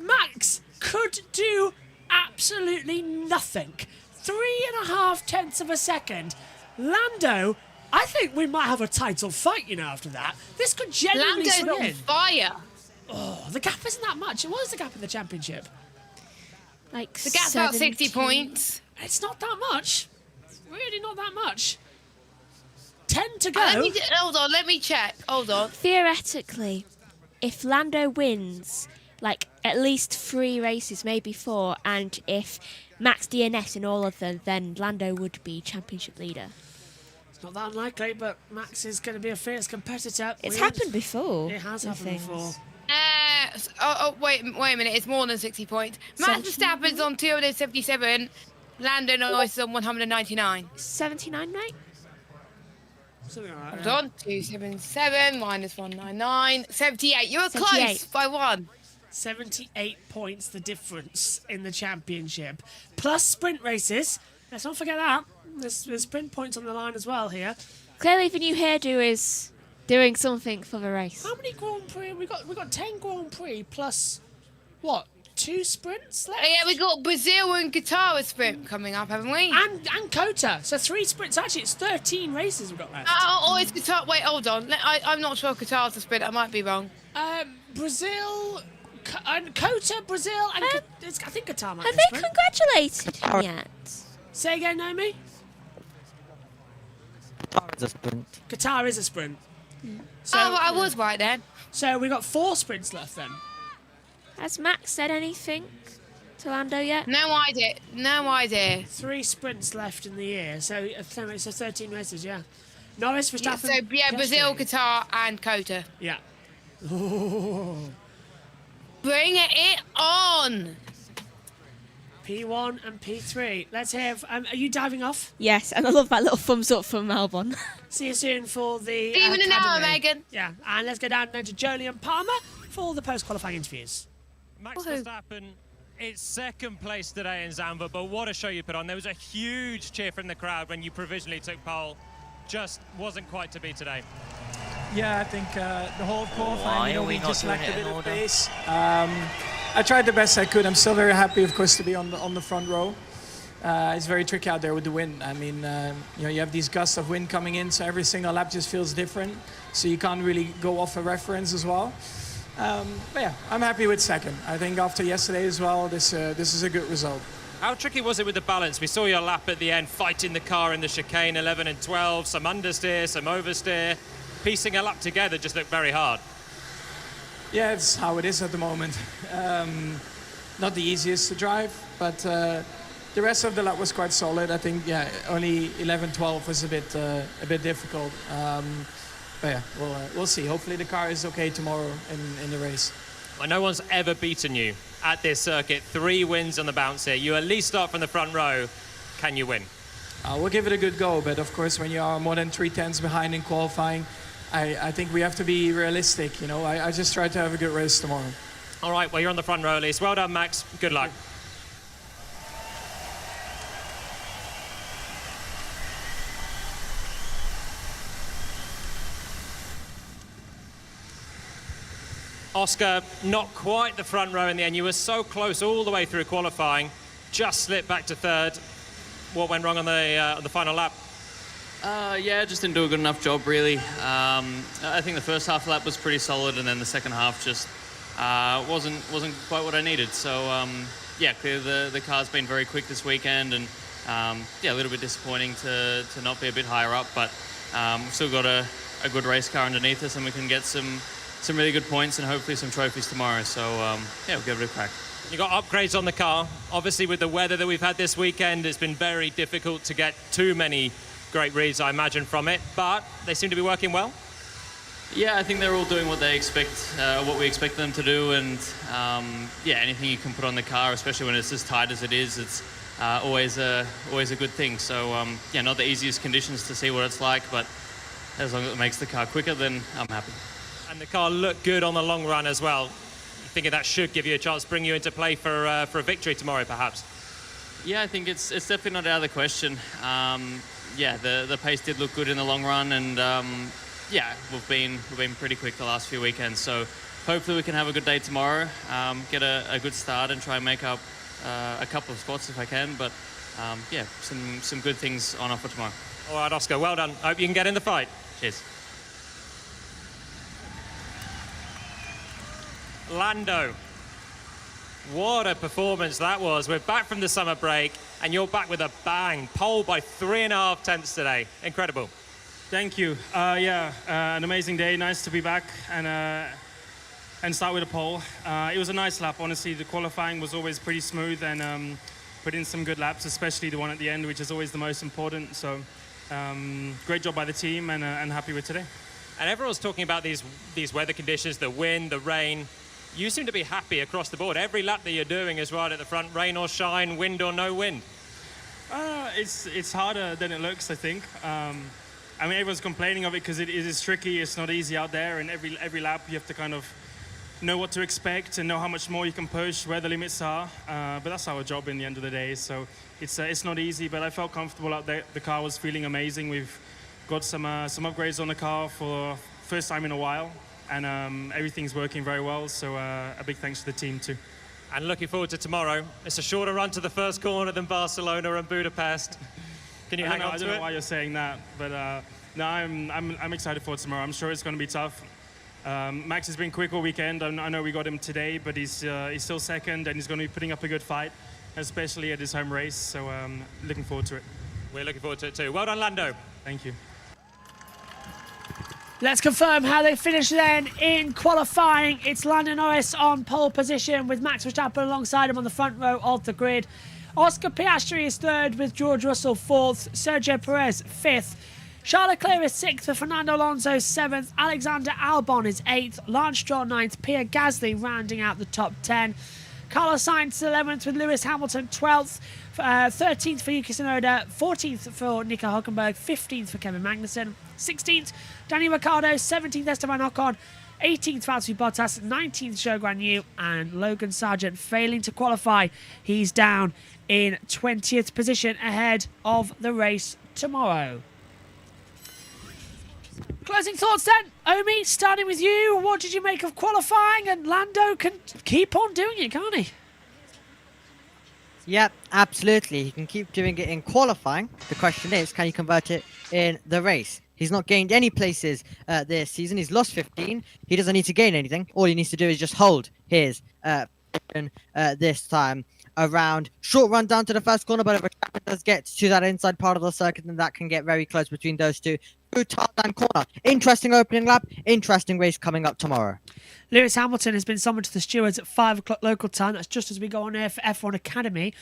Max could do absolutely nothing. 3.5 tenths of a second. Lando, I think we might have a title fight, you know, after that. This could genuinely swing in. Lando's on fire. Oh, the gap isn't that much. What is the gap in the championship? Like the gap's about 60 points. It's not that much. It's really not that much. 10 to go. Hold on, let me check. Hold on. Theoretically, if Lando wins, like at least 3 races, maybe 4, and if Max DNS in all of them, then Lando would be championship leader. It's not that unlikely, but Max is going to be a fierce competitor. It's happened before. It has happened before. Wait a minute. It's more than 60 points. Max Verstappen's on 277. Lando Norris is on 199. 79, right? Something like that. Hold on. 277 minus 199. 78. You were 78. close by 1. 78 points the difference in the championship. Plus sprint races. Let's not forget that. There's sprint points on the line as well here. Clearly the new hairdo is doing something for the race. How many Grand Prix? We got 10 Grand Prix plus what? 2 sprints left? Oh, yeah, we got Brazil and Qatar sprint coming up, haven't we? And Kota. So 3 sprints. Actually, it's 13 races we've got left. Oh, it's Qatar. Wait, hold on. I'm not sure Qatar's a sprint. I might be wrong. Brazil, Kota, Brazil, and I think Qatar might Have be a they sprint. congratulated him yet? Say again, Naomi? Qatar is a sprint. Qatar is a sprint. So, well, I was right then. So we got 4 sprints left then. Has Max said anything to Lando yet? No idea. No idea. 3 sprints left in the year, so it's 13 races, yeah. Norris, Verstappen. Brazil, Qatar, and Kota. Yeah. Bring it on. P1 and P3. Let's hear. Are you diving off? Yes, and I love that little thumbs up from Albon. See you soon for the. See you in an hour, Megan. Yeah, and let's go down now to Jolie and Palmer for the post-qualifying interviews. Max Verstappen, it's second place today in Zandvoort, but what a show you put on. There was a huge cheer from the crowd when you provisionally took pole. Just wasn't quite to be today. Yeah, I think the whole qualifying, we just lacked a bit of order? pace. I tried the best I could. I'm still very happy, of course, to be on the front row. It's very tricky out there with the wind. I mean, you have these gusts of wind coming in, so every single lap just feels different. So you can't really go off a reference as well. But yeah, I'm happy with second. I think after yesterday as well, this is a good result. How tricky was it with the balance? We saw your lap at the end, fighting the car in the chicane, 11 and 12, some understeer, some oversteer. Piecing a lap together just looked very hard. Yeah, it's how it is at the moment. Not the easiest to drive, but the rest of the lap was quite solid. I think, yeah, only 11-12 was a bit difficult. But yeah, we'll see. Hopefully the car is okay tomorrow in the race. Well, no one's ever beaten you at this circuit. 3 wins on the bounce here. You at least start from the front row. Can you win? We'll give it a good go, but of course when you are more than 3/10 behind in qualifying, I think we have to be realistic. You know, I just try to have a good race tomorrow. All right, well, you're on the front row at least. Well done, Max. Good luck. Oscar, not quite the front row in the end. You were so close all the way through qualifying, just slipped back to third. What went wrong on the final lap? Yeah, just didn't do a good enough job, really. I think the first half lap was pretty solid, and then the second half just wasn't quite what I needed. So yeah, clearly the car's been very quick this weekend, and yeah, a little bit disappointing to not be a bit higher up, but we've still got a good race car underneath us, and we can get some really good points and hopefully some trophies tomorrow. So yeah, we'll give it a crack. You got upgrades on the car. Obviously, with the weather that we've had this weekend, it's been very difficult to get too many great reads, I imagine, from it, but they seem to be working well. Yeah, I think they're all doing what they expect, what we expect them to do, and yeah, anything you can put on the car, especially when it's as tight as it is, it's always a good thing. So yeah, not the easiest conditions to see what it's like, but as long as it makes the car quicker, then I'm happy. And the car looked good on the long run as well. Thinking that should give you a chance to bring you into play for a victory tomorrow, perhaps. Yeah, I think it's definitely not out of the question. Yeah, the pace did look good in the long run, and yeah, we've been pretty quick the last few weekends. So hopefully we can have a good day tomorrow, get a good start, and try and make up a couple of spots if I can. But yeah, some good things on offer tomorrow. All right, Oscar, well done. Hope you can get in the fight. Cheers. Lando, what a performance that was. We're back from the summer break, and you're back with a bang. Pole by 3.5 tenths today. Incredible. Thank you. Yeah, an amazing day. Nice to be back and start with a pole. It was a nice lap, honestly. The qualifying was always pretty smooth, and put in some good laps, especially the one at the end, which is always the most important. So great job by the team, and happy with today. And everyone's talking about these weather conditions, the wind, the rain. You seem to be happy across the board. Every lap that you're doing is right at the front, rain or shine, wind or no wind. It's harder than it looks, I think. I mean, everyone's complaining of it because it is tricky. It's not easy out there, and every lap you have to kind of know what to expect and know how much more you can push, where the limits are. But that's our job in the end of the day. So it's not easy, but I felt comfortable out there. The car was feeling amazing. We've got some upgrades on the car for first time in a while, and everything's working very well. So a big thanks to the team too. And looking forward to tomorrow. It's a shorter run to the first corner than Barcelona and Budapest. Can you hang on to it? I don't know why you're saying that, but no, I'm excited for tomorrow. I'm sure it's going to be tough. Max has been quick all weekend. I know we got him today, but he's still second, and he's going to be putting up a good fight, especially at his home race. So looking forward to it. We're looking forward to it too. Well done, Lando. Thank you. Let's confirm how they finished then in qualifying. It's Lando Norris on pole position with Max Verstappen alongside him on the front row of the grid. Oscar Piastri is third with George Russell fourth. Sergio Perez fifth. Charles Leclerc is sixth with Fernando Alonso seventh. Alexander Albon is eighth. Lance Stroll ninth. Pierre Gasly rounding out the top 10. Carlos Sainz 11th with Lewis Hamilton 12th. 13th for Yuki Tsunoda, 14th for Nico Hülkenberg, 15th for Kevin Magnussen, 16th Daniel Ricciardo, 17th Esteban Ocon, 18th Valtteri Bottas, 19th Zhou Guanyu, and Logan Sargeant failing to qualify. He's down in 20th position ahead of the race tomorrow. Closing thoughts then, Omi, starting with you. What did you make of qualifying? And Lando can keep on doing it, can't he? Yep, absolutely. He can keep doing it in qualifying. The question is, can he convert it in the race? He's not gained any places this season. He's lost 15. He doesn't need to gain anything. All he needs to do is just hold his position this time around. Short run down to the first corner, but if it does get to that inside part of the circuit, then that can get very close between those two. Through Tarzan corner. Interesting opening lap. Interesting race coming up tomorrow. Lewis Hamilton has been summoned to the stewards at 5 o'clock local time. That's just as we go on air for F1 Academy.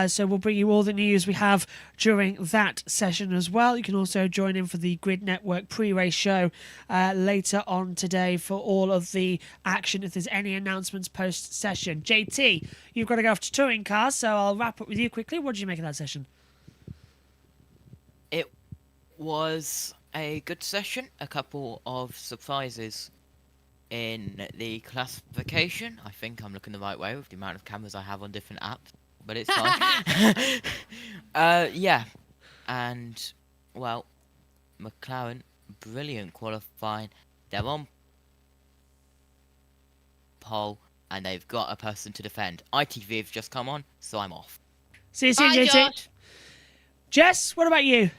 So we'll bring you all the news we have during that session as well. You can also join in for the Grid Network pre-race show later on today for all of the action if there's any announcements post-session. JT, you've got to go off to touring cars, so I'll wrap up with you quickly. What did you make of that session? It was a good session. A couple of surprises in the classification. I think I'm looking the right way with the amount of cameras I have on different apps, but it's fine. Yeah, and well, McLaren, brilliant qualifying. They're on pole and they've got a person to defend. ITV have just come on, so I'm off. See you soon, JT. Josh. Jess, what about you?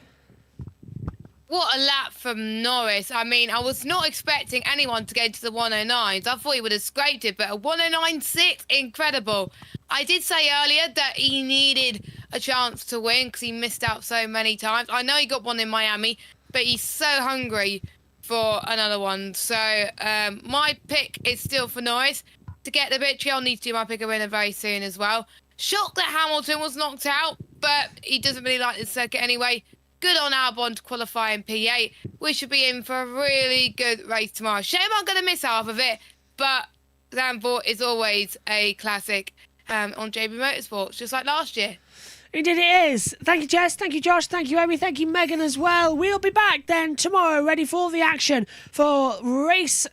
What a lap from Norris. I mean, I was not expecting anyone to get into the 109s. I thought he would have scraped it, but a 109.6, incredible. I did say earlier that he needed a chance to win because he missed out so many times. I know he got one in Miami, but he's so hungry for another one. So my pick is still for Norris. To get the victory, I'll need to do my pick a winner very soon as well. Shocked that Hamilton was knocked out, but he doesn't really like this circuit anyway. Good on Albon to qualify in P8. We should be in for a really good race tomorrow. Shame I'm going to miss half of it, but Zandvoort is always a classic on JB Motorsports, just like last year. Indeed it is. Thank you, Jess. Thank you, Josh. Thank you, Amy. Thank you, Megan, as well. We'll be back then tomorrow, ready for the action for race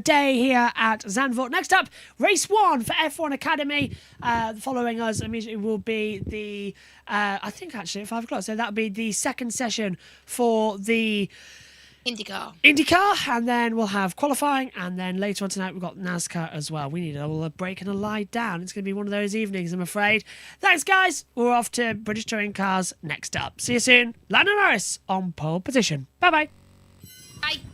day here at Zandvoort. Next up, race 1 for F1 Academy. Following us immediately will be the, I think actually at 5 o'clock. So that'll be the second session for the IndyCar, and then we'll have qualifying, and then later on tonight we've got NASCAR as well. We need a break and a lie down. It's going to be one of those evenings, I'm afraid. Thanks, guys. We're off to British Touring Cars next up. See you soon. Lando Norris on pole position. Bye-bye. Bye.